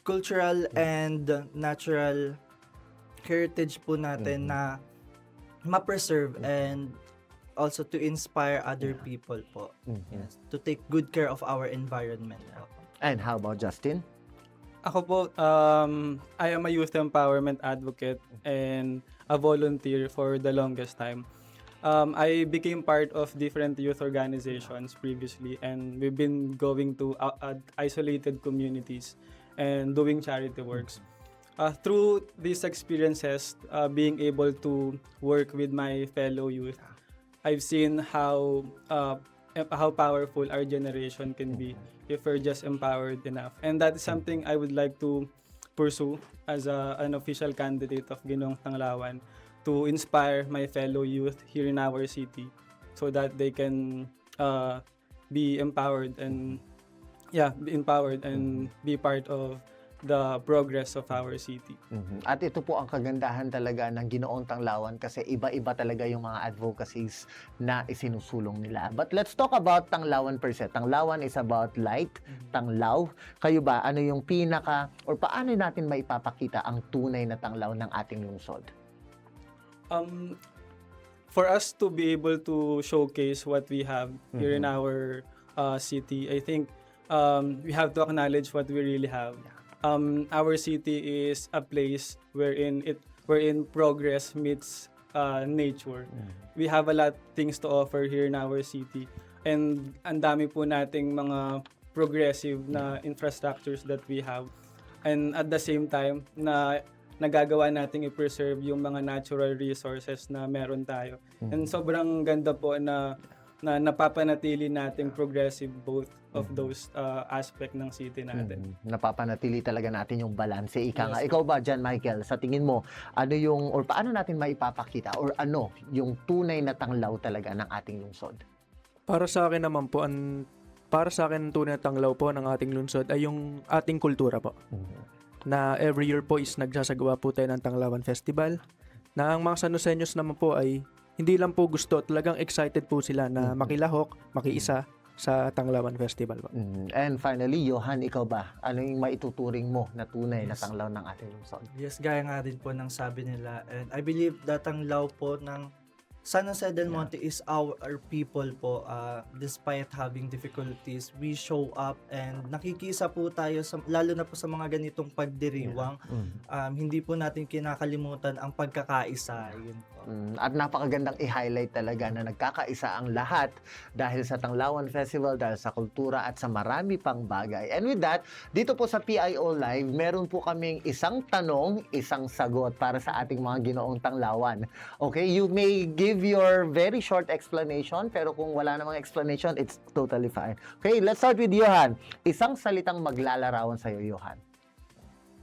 Speaker 4: cultural and natural heritage po natin na ma-preserve, and also to inspire other people po. Yes, to take good care of our environment po.
Speaker 1: And how about Justin?
Speaker 5: Ako po, I am a youth empowerment advocate and a volunteer for the longest time. I became part of different youth organizations previously, and we've been going to isolated communities and doing charity works. Through these experiences, being able to work with my fellow youth, I've seen how powerful our generation can be if we're just empowered enough. And that is something I would like to pursue as an official candidate of Ginoong Tanglawan, to inspire my fellow youth here in our city so that they can be empowered and be part of the progress of our city.
Speaker 1: At ito po ang kagandahan talaga ng Ginoong Tanglawan, kasi iba-iba talaga yung mga advocacies na isinusulong nila. But let's talk about Tanglawan per se. Tanglawan is about light, tanglaw. Kayo ba, ano yung paano natin maipapakita ang tunay na tanglaw ng ating lungsod?
Speaker 5: For us to be able to showcase what we have here in our city, I think we have to acknowledge what we really have. Our city is a place wherein progress meets nature. We have a lot of things to offer here in our city, and ang dami po nating mga progressive na infrastructures that we have, and at the same time na nagagawa nating i-preserve yung mga natural resources na meron tayo. And sobrang ganda po na napapanatili nating progressive both of those aspect ng city natin.
Speaker 1: Napapanatili talaga natin yung balanse. Nga. Ikaw ba, John Michael, sa tingin mo, paano natin maipapakita, or ano yung tunay na tanglaw talaga ng ating lungsod?
Speaker 6: Para sa akin naman po, para sa akin tunay na tanglaw po ng ating lungsod ay yung ating kultura po. Na every year po is nagsasagawa po tayo ng Tanglawan Festival, na ang mga Sanoseños naman po ay hindi lang po gusto, talagang excited po sila na makilahok, makiisa sa Tanglawan Festival po.
Speaker 1: And finally, Johan, ikaw ba? Ano yung maituturing mo na tunay na tanglaw ng ating lungsod?
Speaker 4: Yes, gaya nga din po ng sabi nila, and I believe that tanglaw po ng San Jose del Monte is our people po. Despite having difficulties, we show up and nakikisa po tayo, lalo na po sa mga ganitong pagdiriwang. Hindi po natin kinakalimutan ang pagkakaisa. Yun po.
Speaker 1: At napakagandang i-highlight talaga na nagkakaisa ang lahat dahil sa Tanglawan Festival, dahil sa kultura at sa marami pang bagay. And with that, dito po sa PIO Live, meron po kaming isang tanong, isang sagot para sa ating mga ginoong Tanglawan. Okay, you may give your very short explanation, pero kung wala namang explanation, it's totally fine. Okay, let's start with Johan. Isang salitang maglalarawan sa'yo, Johan.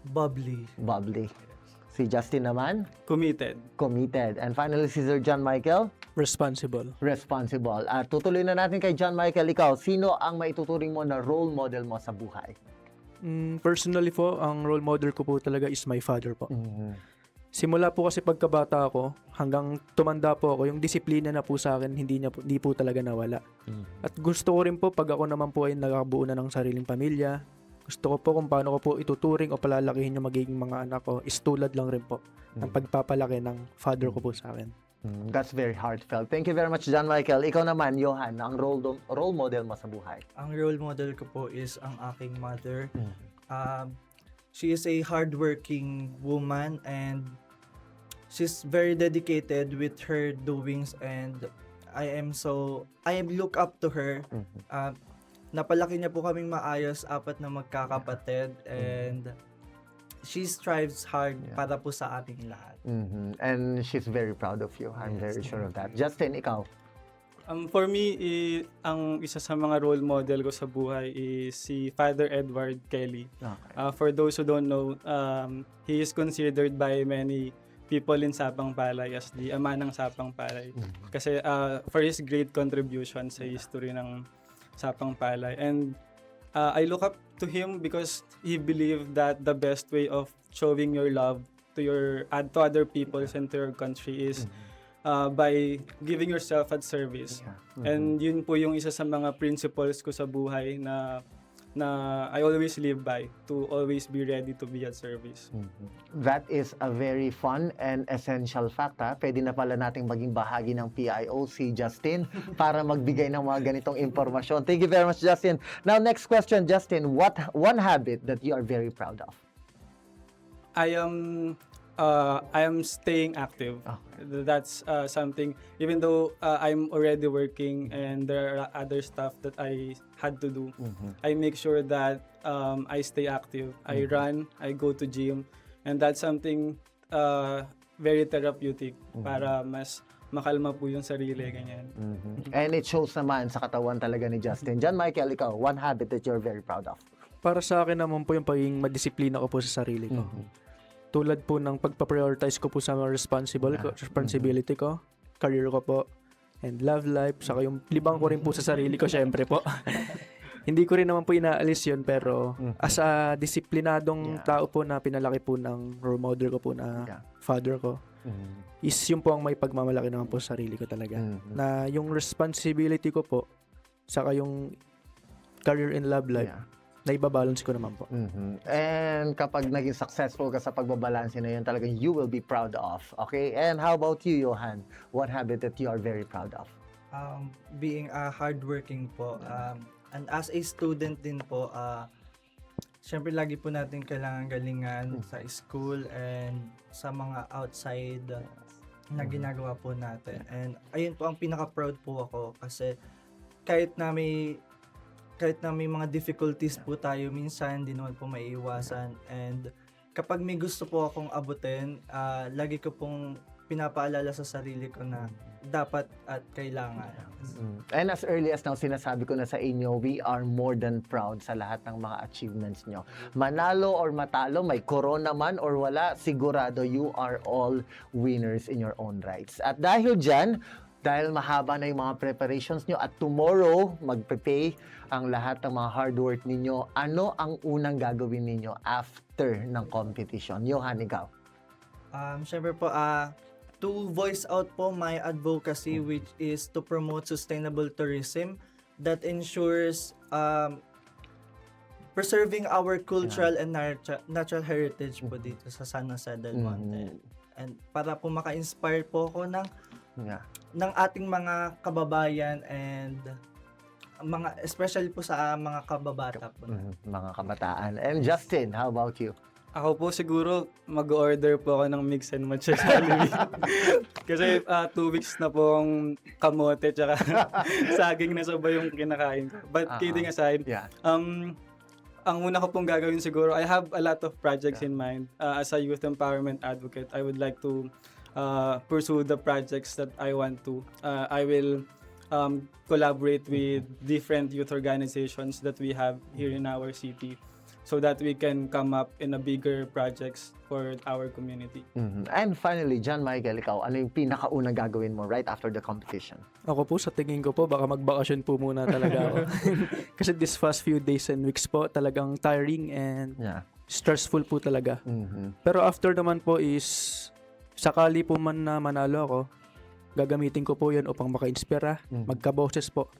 Speaker 4: Bubbly.
Speaker 1: Bubbly. Si Justin naman,
Speaker 5: Committed.
Speaker 1: committed. And finally, si Sir John Michael,
Speaker 6: Responsible.
Speaker 1: responsible. At tutuloy na natin kay John Michael. Ikaw, sino ang maituturing mo na role model mo sa buhay?
Speaker 6: Personally po, ang role model ko po talaga is my father po. Simula po kasi pagkabata ako, hanggang tumanda po ako, yung disiplina na po sa akin, hindi po talaga nawala. At gusto ko rin po, pag ako naman po ay nakabuo na ng sariling pamilya, gusto ko po kung paano ko po ituturing o palalakihin yung magiging mga anak ko, is tulad lang rin po ng pagpapalaki ng father ko po sa akin.
Speaker 1: That's very heartfelt. Thank you very much, John Michael. Ikaw naman, Johan, ang role model mo sa buhay.
Speaker 4: Ang role model ko po is ang aking mother. She is a hardworking woman and she's very dedicated with her doings, and I look up to her. Napalaki niya po kaming maayos, 4 na magkakapatid, and she strives hard para po sa ating lahat.
Speaker 1: And she's very proud of you. I'm very sure of that. Justin, ikaw?
Speaker 5: For me, ang isa sa mga role model ko sa buhay is si Father Edward Kelly.
Speaker 1: Okay.
Speaker 5: For those who don't know, he is considered by many people in Sapang Palay as the ama ng Sapang Palay. Kasi for his great contribution sa history ng Sapang Palay. And I look up to him because he believed that the best way of showing your love to other people and to your country is by giving yourself at service. And yun po yung isa sa mga principles ko sa buhay na I always live by, to always be ready to be at service.
Speaker 1: That is a very fun and essential fact. Pwede na pala nating maging bahagi ng PIO si Justin para magbigay ng mga ganitong impormasyon. Thank you very much, Justin. Now, next question, Justin. What one habit that you are very proud of?
Speaker 5: I am staying active. That's something, even though I'm already working and there are other stuff that I had to do, I make sure that I stay active. I run, I go to gym, and that's something very therapeutic para mas makalma po yung sarili, ganyan.
Speaker 1: And it shows naman sa katawan talaga ni Justin. John Michael, ikaw, one habit that you're very proud of?
Speaker 6: Para sa akin naman po yung pagiging madisiplina ko po sa sarili ko. Tulad po ng pagpa-prioritize ko po sa mga responsibility ko, career ko po, and love life, saka yung libang ko rin po sa sarili ko, syempre po. Hindi ko rin naman po inaalis yun, pero as a disiplinadong tao po na pinalaki po ng role model ko po na father ko, is yun po ang may pagmamalaki naman po sa sarili ko talaga. Na yung responsibility ko po, saka yung career and love life, na ibabalance ko naman po.
Speaker 1: And kapag naging successful ka sa pagbabalanse na yun, talagang you will be proud of. Okay? And how about you, Johan? What habit that you are very proud of?
Speaker 4: Being hardworking po. And as a student din po, syempre lagi po natin kailangan galingan sa school and sa mga outside na ginagawa po natin. And ayun po ang pinaka-proud po ako kasi kahit na may mga difficulties po tayo minsan, di naman po maiiwasan. And kapag may gusto po akong abutin, lagi ko pong pinapaalala sa sarili ko na dapat at kailangan.
Speaker 1: And as early as now, sinasabi ko na sa inyo, we are more than proud sa lahat ng mga achievements nyo. Manalo or matalo, may corona man or wala, sigurado you are all winners in your own rights. At dahil dyan, dahil mahaba na yung mga preparations nyo at tomorrow, magpe-pay ang lahat ng mga hard work ninyo, ano ang unang gagawin ninyo after ng competition? Johan, ikaw.
Speaker 4: Syempre po, to voice out po my advocacy, which is to promote sustainable tourism that ensures preserving our cultural and natural heritage po dito sa San Jose del Monte. And para po maka-inspire po ako ng
Speaker 1: Yeah.
Speaker 4: ng ating mga kababayan and mga especially po sa mga kababata po.
Speaker 1: Mga kabataan. And Justin, how about you?
Speaker 5: Ako po siguro mag-order po ako ng mix and match sa Jollibee. Kasi 2 weeks na pong kamote tsaka saging na sabay yung kinakain ko. But kidding aside,
Speaker 1: Yeah.
Speaker 5: ang una ko pong gagawin siguro, I have a lot of projects in mind. As a youth empowerment advocate, I would like to pursue the projects that I want to. I will collaborate with different youth organizations that we have here in our city so that we can come up in a bigger projects for our community.
Speaker 1: And finally, John Michael, ikaw, ano yung pinakaunang gagawin mo right after the competition?
Speaker 6: Ako po, sa tingin ko po, baka magbakasyon po muna talaga ako. Kasi this past few days and weeks po, talagang tiring and
Speaker 1: Yeah.
Speaker 6: stressful po talaga. Pero after naman po is, sakali po man na manalo ako, gagamitin ko po yun upang maka-inspira, magkaboses po,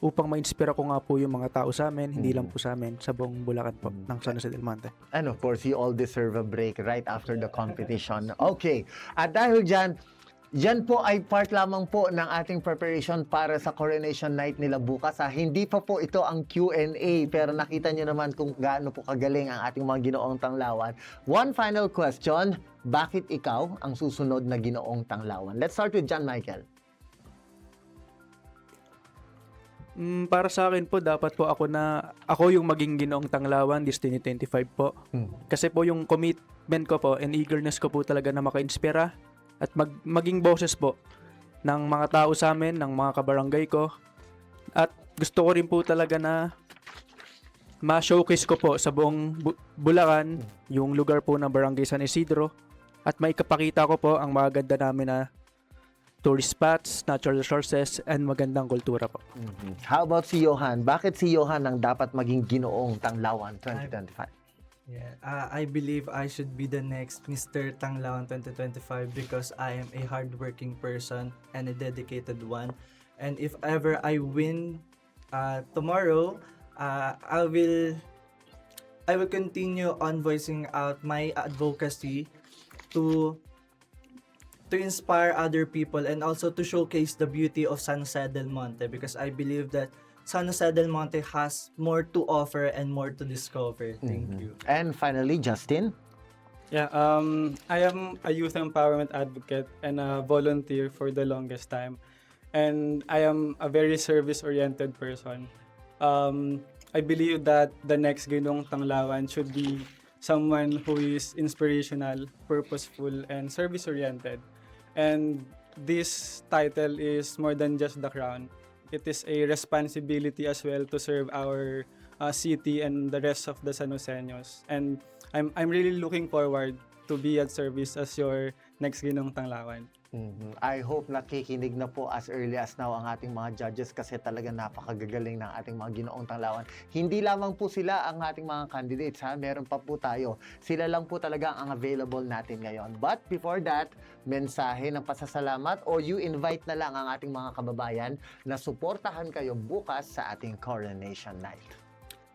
Speaker 6: upang ma-inspira ko nga po yung mga tao sa amin, hindi lang po sa amin, sa buong Bulacan po, ng San Jose del Monte.
Speaker 1: And of course, you all deserve a break right after the competition. Okay. At dahil dyan, yan po ay part lamang po ng ating preparation para sa Coronation Night nila bukas. Hindi pa po ito ang Q&A, pero nakita nyo naman kung gaano po kagaling ang ating mga ginoong tanglawan. One final question, bakit ikaw ang susunod na ginoong tanglawan? Let's start with John Michael.
Speaker 6: Para sa akin po, dapat po ako yung maging ginoong tanglawan this 2025 po. Kasi po yung commitment ko po and eagerness ko po talaga na maka-inspira at maging boses po ng mga tao sa amin, ng mga kabarangay ko. At gusto ko rin po talaga na ma-showcase ko po sa buong Bulacan yung lugar po ng Barangay San Isidro at maikapakita ko po ang maganda namin na tourist spots, natural resources, and magandang kultura po.
Speaker 1: How about si Johan? Bakit si Johan ang dapat maging ginoong tanglawan 2025?
Speaker 4: Yeah, I believe I should be the next Mr. Tanglawan 2025 because I am a hardworking person and a dedicated one. And if ever I win tomorrow, I will continue on voicing out my advocacy to inspire other people and also to showcase the beauty of San Jose del Monte because I believe that San Jose del Monte has more to offer and more to discover. Thank you.
Speaker 1: And finally, Justin.
Speaker 5: Yeah, I am a youth empowerment advocate and a volunteer for the longest time. And I am a very service-oriented person. I believe that the next Ginong Tanglawan should be someone who is inspirational, purposeful, and service-oriented. And this title is more than just the crown. It is a responsibility as well to serve our city and the rest of the San Joseños. And I'm really looking forward to be at service as your next Ginong Tanglawan.
Speaker 1: I hope nakikinig na po as early as now ang ating mga judges kasi talaga napakagagaling ng ating mga ginoong tanglawan. Hindi lamang po sila ang ating mga candidates, meron pa po tayo. Sila lang po talaga ang available natin ngayon. But before that, mensahe ng pasasalamat o you invite na lang ang ating mga kababayan na suportahan kayo bukas sa ating Coronation Night.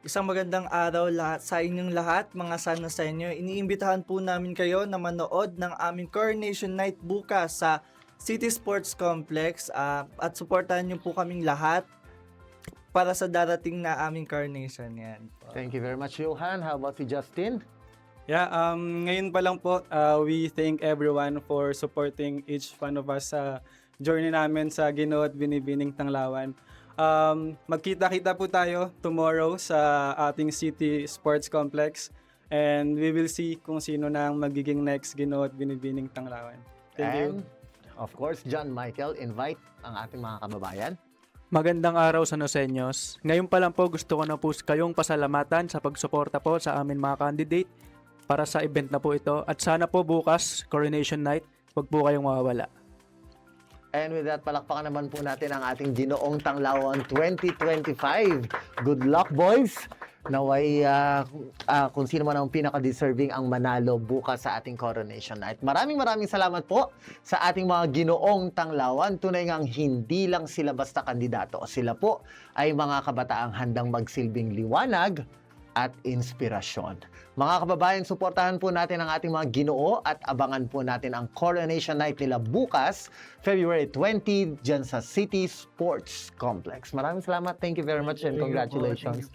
Speaker 4: Isang magandang araw sa inyong lahat, mga San Joseño. Iniimbitahan po namin kayo na manood ng aming Coronation Night bukas sa City Sports Complex at suportahan niyo po kaming lahat para sa darating na aming coronation. Yan.
Speaker 1: Thank you very much, Johan. How about si Justin?
Speaker 5: Yeah, ngayon pa lang po, we thank everyone for supporting each one of us sa journey namin sa Ginoo at Binibining Tanglawan. Magkita-kita po tayo tomorrow sa ating City Sports Complex and we will see kung sino na ang magiging next Ginoo at Binibining Tanglawan. Thank you.
Speaker 1: And of course, John Michael, invite ang ating mga kababayan.
Speaker 6: Magandang araw sa Joseños. Ngayon pa lang po gusto ko na po kayong pasalamatan sa pagsuporta po sa amin mga candidate para sa event na po ito. At sana po bukas, Coronation Night, huwag po kayong mawawala.
Speaker 1: And with that, palakpakan naman po natin ang ating Ginoong Tanglawan 2025. Good luck, boys! Naway kung sino man ang pinaka-deserving ang manalo bukas sa ating Coronation Night. Maraming salamat po sa ating mga Ginoong Tanglawan. Tunay ngang hindi lang sila basta kandidato. Sila po ay mga kabataang handang magsilbing liwanag at inspirasyon. Mga kababayan, suportahan po natin ang ating mga Ginoo at abangan po natin ang Coronation Night nila bukas, February 20, dyan sa City Sports Complex. Maraming salamat. Thank you very much and congratulations.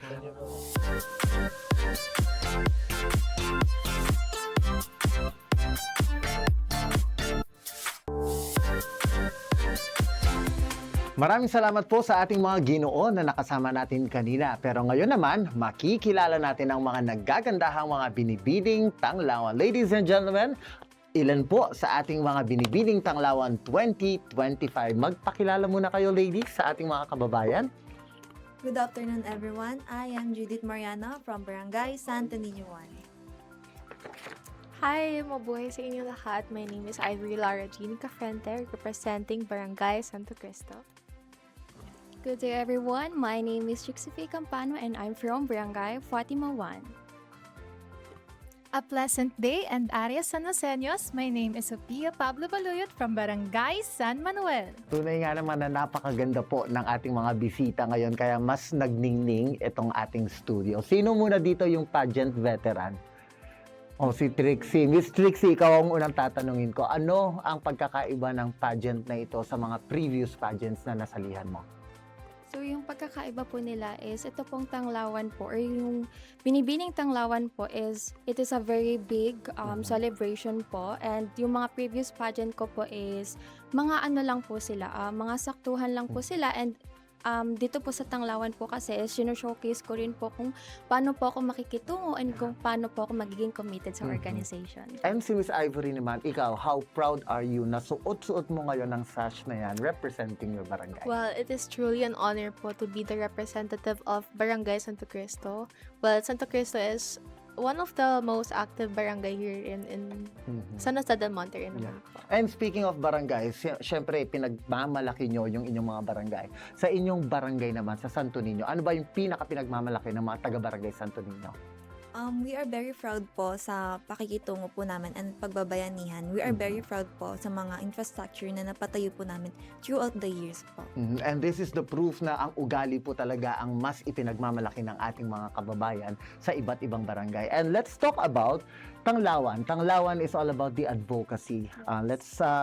Speaker 1: Maraming salamat po sa ating mga Ginoo na nakasama natin kanina. Pero ngayon naman, makikilala natin ang mga naggagandahang mga binibining tanglawan. Ladies and gentlemen, ilan po sa ating mga binibining tanglawan 2025? Magpakilala muna kayo, ladies, sa ating mga kababayan.
Speaker 7: Good afternoon, everyone. I am Judith Mariana from Barangay Santo Niño 1.
Speaker 8: Hi! Mabuhay sa inyo lahat. My name is Ivory Lara Jean Cafrente, representing Barangay Santo Cristo.
Speaker 9: Good day everyone, my name is Trixie Campano and I'm from Barangay Fatima 1.
Speaker 10: A pleasant day and Arias San Joseños. My name is Sophia Pablo Baluyot from Barangay San Manuel.
Speaker 1: Tunay nga naman na napakaganda po ng ating mga bisita ngayon kaya mas nagningning itong ating studio. Sino muna dito yung pageant veteran? O si Trixie. Miss Trixie, ikaw ang unang tatanungin ko. Ano ang pagkakaiba ng pageant na ito sa mga previous pageants na nasalihan mo?
Speaker 9: So yung pagkakaiba po nila is ito pong tanglawan po or yung binibining tanglawan po is it is a very big celebration po, and yung mga previous pageant ko po is mga ano lang po sila, mga saktuhan lang po sila, and dito po sa tanglawan po kasi is showcase ko rin po kung paano po ako makikitungo and kung paano po ako magiging committed sa organization.
Speaker 1: And si Miss Ivory naman, ikaw, how proud are you na suot-suot mo ngayon ng sash na yan representing your barangay?
Speaker 8: Well, it is truly an honor po to be the representative of Barangay Santo Cristo. Well, Santo Cristo is one of the most active barangay here in San Jose del Monte rin naman po.
Speaker 1: And speaking of barangay, syempre pinagmamalaki nyo yung inyong mga barangay. Sa inyong barangay naman, sa Santo Niño, ano ba yung pinaka-pinagmamalaki ng mga taga-barangay Santo Niño?
Speaker 7: We are very proud po sa pakikitungo po namin and pagbabayanihan. We are very proud po sa mga infrastructure na napatayo po namin throughout the years po.
Speaker 1: And this is the proof na ang ugali po talaga ang mas ipinagmamalaki ng ating mga kababayan sa iba't ibang barangay. And let's talk about Tanglawan. Tanglawan is all about the advocacy.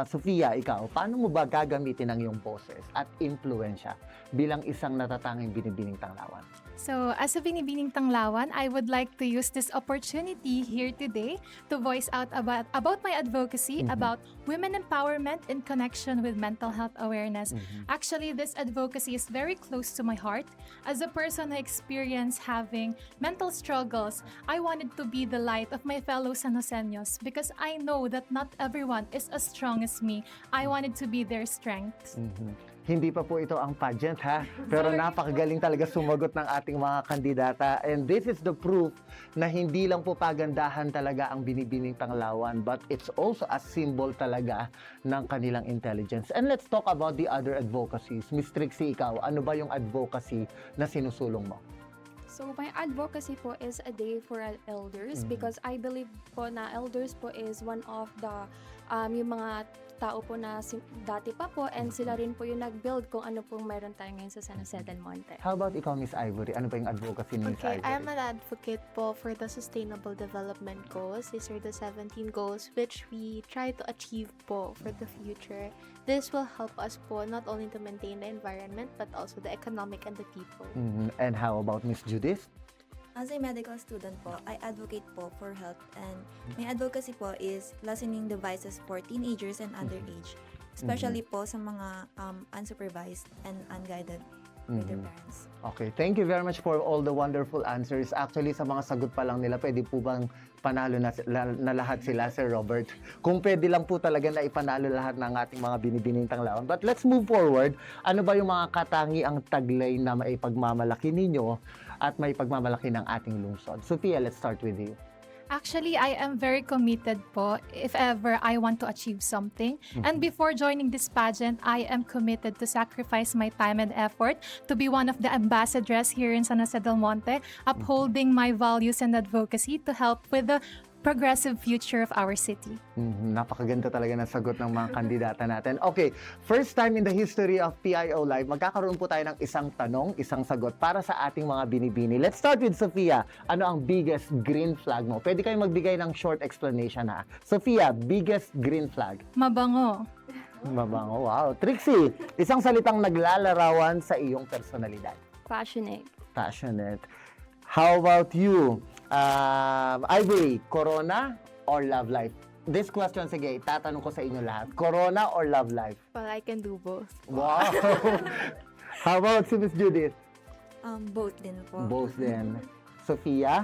Speaker 1: Sofia, ikaw, paano mo ba gagamitin ang iyong boses at influensya bilang isang natatanging binibining tanglawan?
Speaker 10: So, as a Binibining Tanglawan, I would like to use this opportunity here today to voice out about my advocacy about women empowerment in connection with mental health awareness. Actually, this advocacy is very close to my heart. As a person who experienced having mental struggles, I wanted to be the light of my fellow San Joseños because I know that not everyone is as strong as me. I wanted to be their strength.
Speaker 1: Hindi pa po ito ang pageant ha, pero napakagaling talaga sumagot ng ating mga kandidata. And this is the proof na hindi lang po pagandahan talaga ang binibining tanglawan, but it's also a symbol talaga ng kanilang intelligence. And let's talk about the other advocacies. Miss Trixie, ikaw, ano ba yung advocacy na sinusulong mo?
Speaker 9: So my advocacy po is a day for elders because I believe po na elders po is one of the yung mga tao po na dati pa po and sila rin po yung nag-build kung ano pong meron tayo ngayon sa San Jose del Monte.
Speaker 1: How about ikaw, Miss Ivory? Ano ba yung advocacy ni Miss
Speaker 8: Okay,
Speaker 1: Ivory?
Speaker 8: I'm an advocate po for the Sustainable Development Goals. These are the 17 goals which we try to achieve po for the future. This will help us po not only to maintain the environment but also the economic and the people.
Speaker 1: And how about Miss Judith?
Speaker 7: As a medical student po, I advocate po for health, and my advocacy po is lessening devices for teenagers and underage, especially po sa mga unsupervised and unguided with their parents.
Speaker 1: Okay, thank you very much for all the wonderful answers. Actually, sa mga sagot pa lang nila, pwede po bang panalo na lahat sila, Sir Robert? Kung pwede lang po talaga na ipanalo lahat ng ating mga binibining tanglawan. But let's move forward. Ano ba yung mga katangiang taglay na maipagmamalaki ninyo at maipagmamalaki ng ating lungsod? Sophia, let's start with you.
Speaker 10: Actually, I am very committed po if ever I want to achieve something. And before joining this pageant, I am committed to sacrifice my time and effort to be one of the ambassadors here in San Jose del Monte, upholding my values and advocacy to help with the progressive future of our city.
Speaker 1: Napakaganda talaga ng sagot ng mga kandidata natin. Okay, first time in the history of PIO Live, magkakaroon po tayo ng isang tanong, isang sagot para sa ating mga binibini. Let's start with Sophia. Ano ang biggest green flag mo? Pwede kayong magbigay ng short explanation ha. Sophia, biggest green flag.
Speaker 10: Mabango.
Speaker 1: Mabango, wow. Trixie, isang salitang naglalarawan sa iyong personalidad.
Speaker 9: Passionate.
Speaker 1: Passionate. How about you? Ivory, Corona or love life? This question, sige, tatanong ko sa inyo lahat. Corona or love life?
Speaker 8: Well, I can do both.
Speaker 1: Wow! How about si Miss Judith?
Speaker 7: Both din po.
Speaker 1: Both din. Sophia?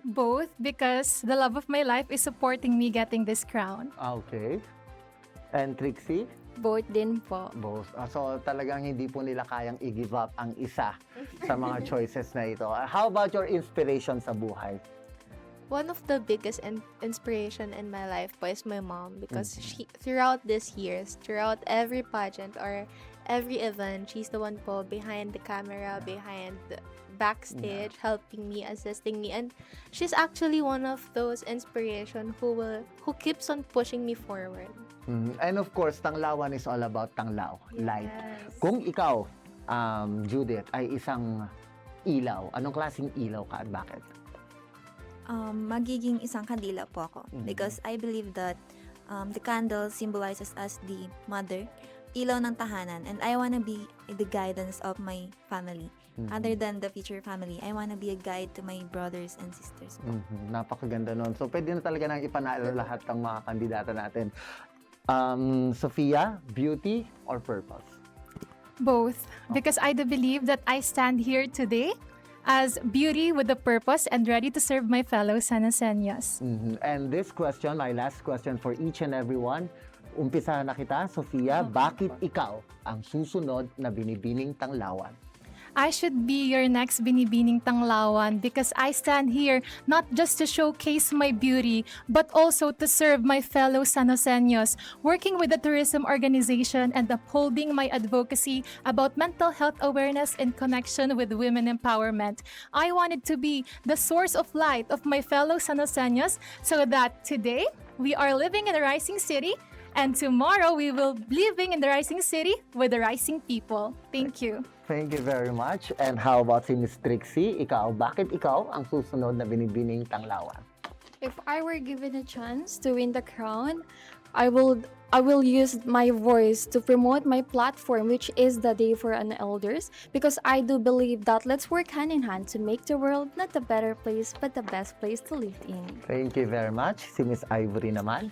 Speaker 10: Both, because the love of my life is supporting me getting this crown.
Speaker 1: Okay. And Trixie?
Speaker 9: Both din po.
Speaker 1: Both. So talagang hindi po nila kayang i-give up ang isa sa mga choices na ito. How about your inspiration sa buhay?
Speaker 8: One of the biggest inspiration in my life po is my mom because she throughout these years, throughout every pageant or every event, she's the one po behind the camera, behind the backstage, helping me, assisting me, and she's actually one of those inspiration who keeps on pushing me forward.
Speaker 1: And of course, Tanglawan is all about tanglaw, light. Kung ikaw, Judith, ay isang ilaw, anong klaseng ilaw ka at bakit?
Speaker 7: Magiging isang kandila po ako because I believe that the candle symbolizes us the mother, ilaw ng tahanan, and I wanna be the guidance of my family. Other than the future family, I wanna be a guide to my brothers and sisters.
Speaker 1: Napakaganda nun. So, pwede na talaga nang ipanalo lahat ng mga kandidata natin. Sophia, beauty or purpose?
Speaker 10: Both, because I do believe that I stand here today as beauty with a purpose and ready to serve my fellow Sanoseños.
Speaker 1: And this question, my last question for each and everyone, umpisahan na kita, Sophia, bakit ikaw ang susunod na binibining Tanglawan?
Speaker 10: I should be your next Binibining Tanglawan because I stand here not just to showcase my beauty, but also to serve my fellow Sanoseños, working with the tourism organization and upholding my advocacy about mental health awareness in connection with women empowerment. I wanted to be the source of light of my fellow Sanoseños so that today we are living in a rising city, and tomorrow we will be living in the rising city with the rising people. Thank you.
Speaker 1: Thank you very much. And how about si Miss Trixie? Ikaw, bakit ikaw ang susunod na binibining Tanglawan?
Speaker 9: If I were given a chance to win the crown, I will use my voice to promote my platform, which is the Day for an Elders, because I do believe that let's work hand in hand to make the world not a better place, but the best place to live in.
Speaker 1: Thank you very much. Si Miss Ivory naman.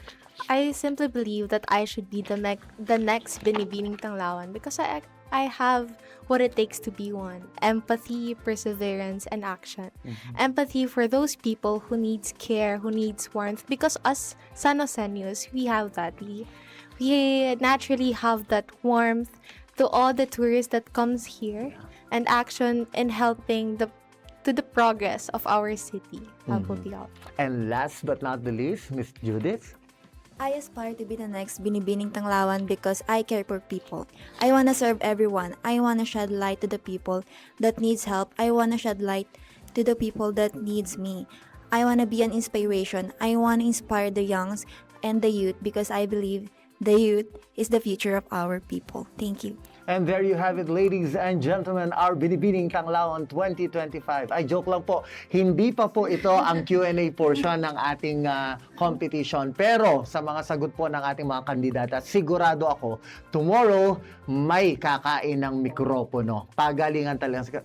Speaker 8: I simply believe that I should be the next Binibining Tanglawan because I have what it takes to be one: empathy, perseverance, and action. Empathy for those people who needs care, who needs warmth, because us Sanoseños, we have that. We naturally have that warmth to all the tourists that comes here, and action in helping to the progress of our city.
Speaker 1: And last but not the least, Miss Judith.
Speaker 7: I aspire to be the next Binibining Tanglawan because I care for people. I want to serve everyone. I want to shed light to the people that needs help. I want to shed light to the people that needs me. I want to be an inspiration. I want to inspire the youngs and the youth because I believe the youth is the future of our people. Thank you.
Speaker 1: And there you have it, ladies and gentlemen, our Binibining Tanglawan 2025. Ay, joke lang po. Hindi pa po ito ang Q&A portion ng ating competition. Pero sa mga sagot po ng ating mga kandidata, sigurado ako, tomorrow may kakain ng mikropono. Pagalingan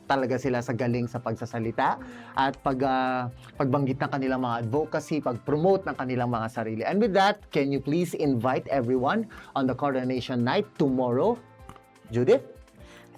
Speaker 1: talaga sila sa galing sa pagsasalita at pagbanggit ng kanilang mga advocacy, pag-promote ng kanilang mga sarili. And with that, can you please invite everyone on the coronation night tomorrow? Judith?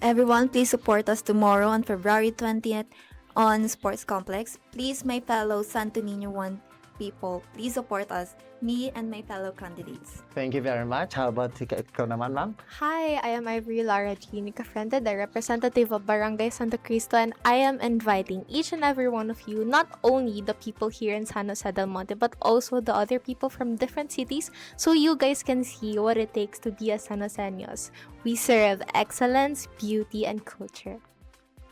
Speaker 7: Everyone, please support us tomorrow on February 20th on Sports Complex. Please, my fellow Santo Niño One people, please support us, me and my fellow candidates.
Speaker 1: Thank you very much. How about ikaw naman, ma'am?
Speaker 8: Hi, I am Ivory Lara Jean Cafrente, the representative of Barangay Santa Cristo, and I am inviting each and every one of you, not only the people here in San Jose del Monte, but also the other people from different cities, so you guys can see what it takes to be a San Joseños. We serve excellence, beauty, and culture.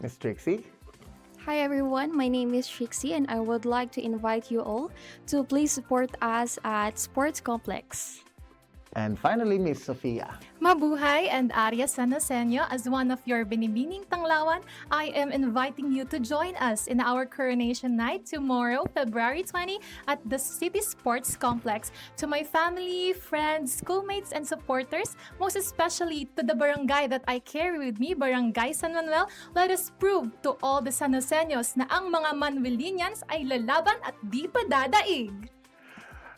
Speaker 1: Miss Trixie?
Speaker 9: Hi everyone, my name is Trixie and I would like to invite you all to please support us at Sports Complex.
Speaker 1: And finally, Miss Sofia.
Speaker 10: Mabuhay and Arya Sanosenyo, as one of your Binibining Tanglawan, I am inviting you to join us in our coronation night tomorrow, February 20, at the City Sports Complex. To my family, friends, schoolmates, and supporters, most especially to the barangay that I carry with me, Barangay San Manuel, let us prove to all the Sanosenyos na ang mga Manwilinyans ay lalaban at di pa dadaig.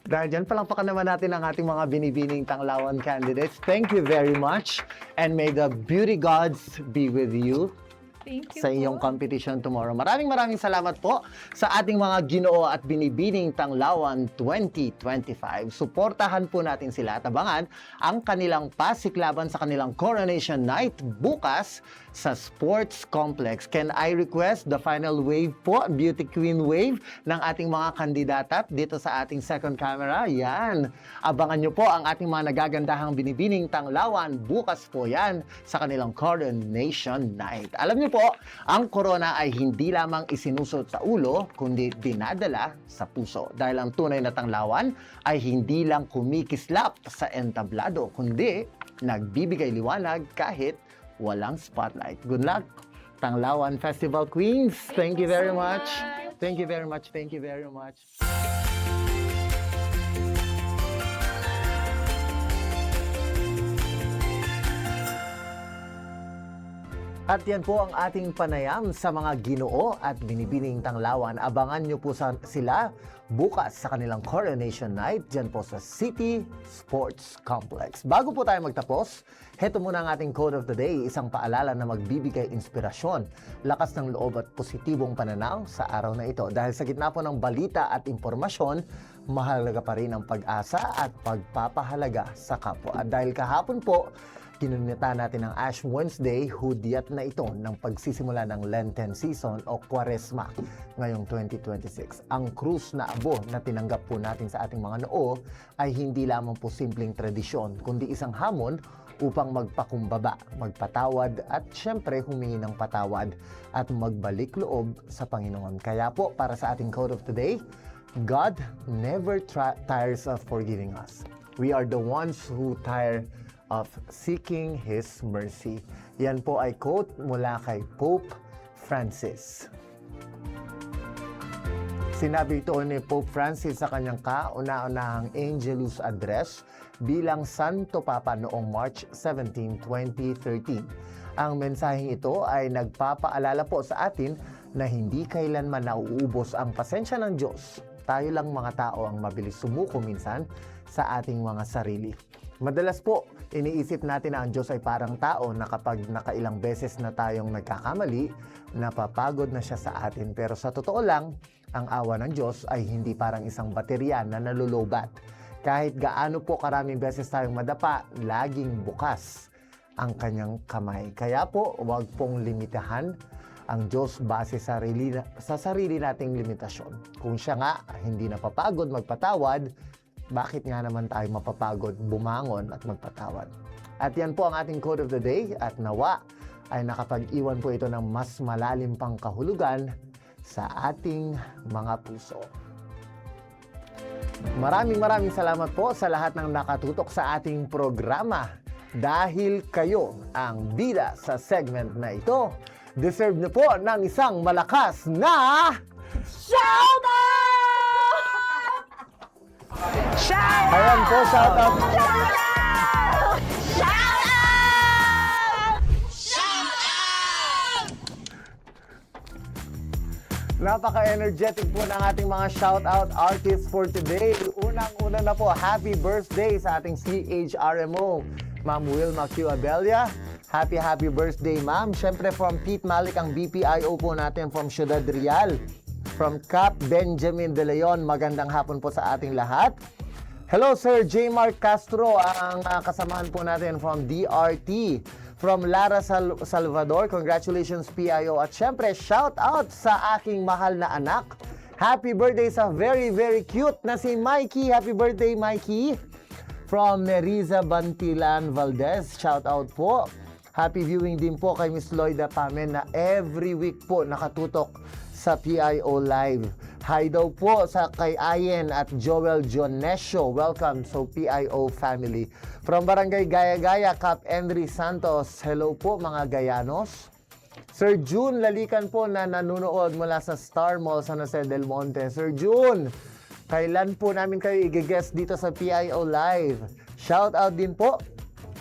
Speaker 1: Dahil dyan, palakpakan naman natin ang ating mga Binibining Tanglawan candidates. Thank you very much. And may the beauty gods be with you
Speaker 10: Thank you
Speaker 1: sa iyong
Speaker 10: po.
Speaker 1: competition tomorrow. Maraming salamat po sa ating mga Ginoo at Binibining Tanglawan 2025. Suportahan po natin sila at abangan ang kanilang pasiklaban sa kanilang Coronation Night bukas sa Sports Complex. Can I request the final wave po, Beauty Queen wave ng ating mga kandidata dito sa ating second camera? Yan. Abangan nyo po ang ating mga nagagandahang Binibining Tanglawan bukas po yan sa kanilang Coronation Night. Alam nyo po, ang corona ay hindi lamang isinusot sa ulo, kundi dinadala sa puso. Dahil ang tunay na tanglawan ay hindi lang kumikislap sa entablado, kundi nagbibigay liwanag kahit walang spotlight. Good luck, Tanglawan Festival Queens. Thank you very much. Thank you very much. Thank you very much. At yan po ang ating panayam sa mga Ginoo at Binibining Tanglawan. Abangan nyo po sila bukas sa kanilang Coronation Night dyan po sa City Sports Complex. Bago po tayo magtapos, heto muna ang ating Code of the Day, isang paalala na magbibigay inspirasyon, lakas ng loob at positibong pananaw sa araw na ito. Dahil sa gitna po ng balita at impormasyon, mahalaga pa rin ang pag-asa at pagpapahalaga sa kapwa. At dahil kahapon po, kinunita natin ang Ash Wednesday, hudyat na ito ng pagsisimula ng Lenten season o Kwaresma ngayong 2026. Ang krus na abo na tinanggap po natin sa ating mga noo ay hindi lamang po simpleng tradisyon, kundi isang hamon upang magpakumbaba, magpatawad at syempre humingi ng patawad at magbalik loob sa Panginoon. Kaya po, para sa ating Code of the Day, God never tires of forgiving us. We are the ones who tire of seeking His mercy. Yan po ay quote mula kay Pope Francis. Sinabi ito ni Pope Francis sa kanyang kauna-unahang Angelus Address bilang Santo Papa noong March 17, 2013. Ang mensaheng ito ay nagpapaalala po sa atin na hindi kailanman nauubos ang pasensya ng Diyos. Tayo lang mga tao ang mabilis sumuko minsan sa ating mga sarili. Madalas po, iniisip natin na ang Diyos ay parang tao na kapag nakailang beses na tayong nagkakamali, napapagod na siya sa atin. Pero sa totoo lang, ang awa ng Diyos ay hindi parang isang baterya na nalulobat. Kahit gaano po karaming beses tayong madapa, laging bukas ang kanyang kamay. Kaya po, huwag pong limitahan ang Diyos base sa sarili nating limitasyon. Kung siya nga hindi napapagod magpatawad, bakit nga naman tayo mapapagod bumangon at magpatawad? At yan po ang ating Code of the Day at nawa ay nakapag-iwan po ito ng mas malalim pang kahulugan sa ating mga puso. Maraming salamat po sa lahat ng nakatutok sa ating programa. Dahil kayo ang bida sa segment na ito, deserve niyo po ng isang malakas na shout out! Shout out! Ayan po, shout out! Shout out! Shout out! Shout out! Napaka-energetic po ng ating mga shout-out artists for today. Unang-una na po, happy birthday sa ating CHRMO, Ma'am Wilma Q. Abelia. Happy birthday, ma'am. Siyempre from Pete Malik, ang BPIO po natin from Ciudad Real. From Cap Benjamin De Leon, magandang hapon po sa ating lahat. Hello, Sir J. Mark Castro, ang kasamahan po natin from DRT. From Lara Salvador, congratulations PIO. At syempre, shout out sa aking mahal na anak. Happy birthday sa very cute na si Mikey. Happy birthday, Mikey. From Neriza Bantilan Valdez, shout out po. Happy viewing din po kay Miss Lloyda Pamen na every week po nakatutok sa PIO Live. Hi daw po sa kay Ayen at Joel Jonesio. Welcome so PIO family. From Barangay Gaya-Gaya, Cap Henry Santos. Hello po mga Gayanos. Sir June Lalikan po na nanonood mula sa Star Mall San Jose del Monte. Sir June, kailan po namin kayo i-guest dito sa PIO Live? Shout out din po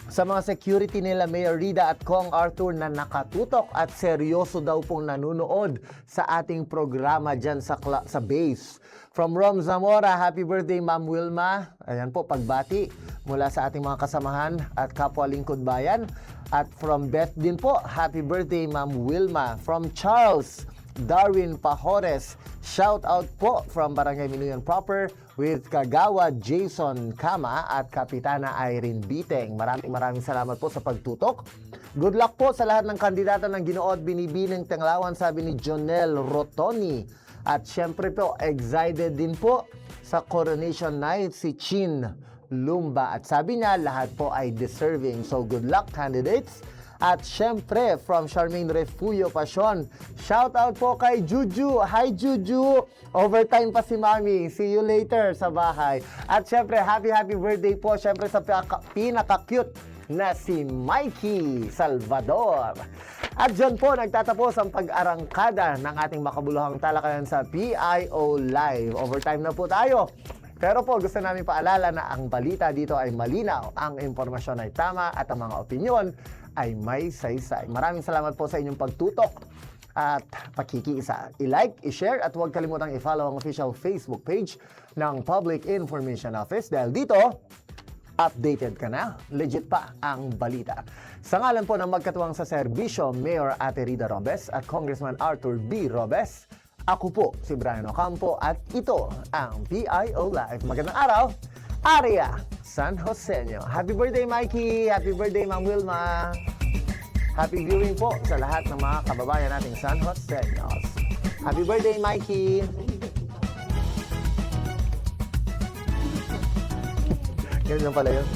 Speaker 1: sa mga security nila Mayor Rida at Kong Arthur na nakatutok at seryoso daw pong nanonood sa ating programa dyan sa base. From Rom Zamora, happy birthday Ma'am Wilma. Ayan po, pagbati mula sa ating mga kasamahan at kapwa lingkod bayan. At from Beth din po, happy birthday Ma'am Wilma. From Charles Darwin Pajores, shout out po from Barangay Minuyan Proper with Kagawa Jason Kama at Kapitana Irene Biteng. Maraming salamat po sa pagtutok. Good luck po sa lahat ng kandidato ng Ginood Binibining Tanglawan, sabi ni Jonel Rotoni. At syempre po, excited din po sa Coronation Night si Chin Lumba. At sabi niya, lahat po ay deserving. So good luck candidates. At syempre, from Charmaine Refugio Passion, shout out po kay Juju. Hi Juju! Overtime pa si Mami. See you later sa bahay. At syempre, happy birthday po syempre sa pinaka-cute na si Mikey Salvador. At dyan po nagtatapos ang pag-arangkada ng ating makabuluhang talakayan sa PIO Live. Overtime na po tayo. Pero po gusto namin paalala na ang balita dito ay malinaw, ang impormasyon ay tama at ang mga opinyon ay may saysay. Maraming salamat po sa inyong pagtutok at pakikiisa. I-like, i-share at huwag kalimutang i-follow ang official Facebook page ng Public Information Office dahil dito, updated ka na, legit pa ang balita. Sa ngalan po ng magkatuwang sa serbisyo, Mayor Ate Rida Robes at Congressman Arthur B. Robes, ako po si Brian Ocampo at ito ang PIO Live. Magandang araw, Aria San Joseño. Happy birthday, Mikey! Happy birthday, Ma'am Wilma! Happy viewing po sa lahat ng mga kababayan nating San Joseños. Happy birthday, Mikey! Ganyan pala yun.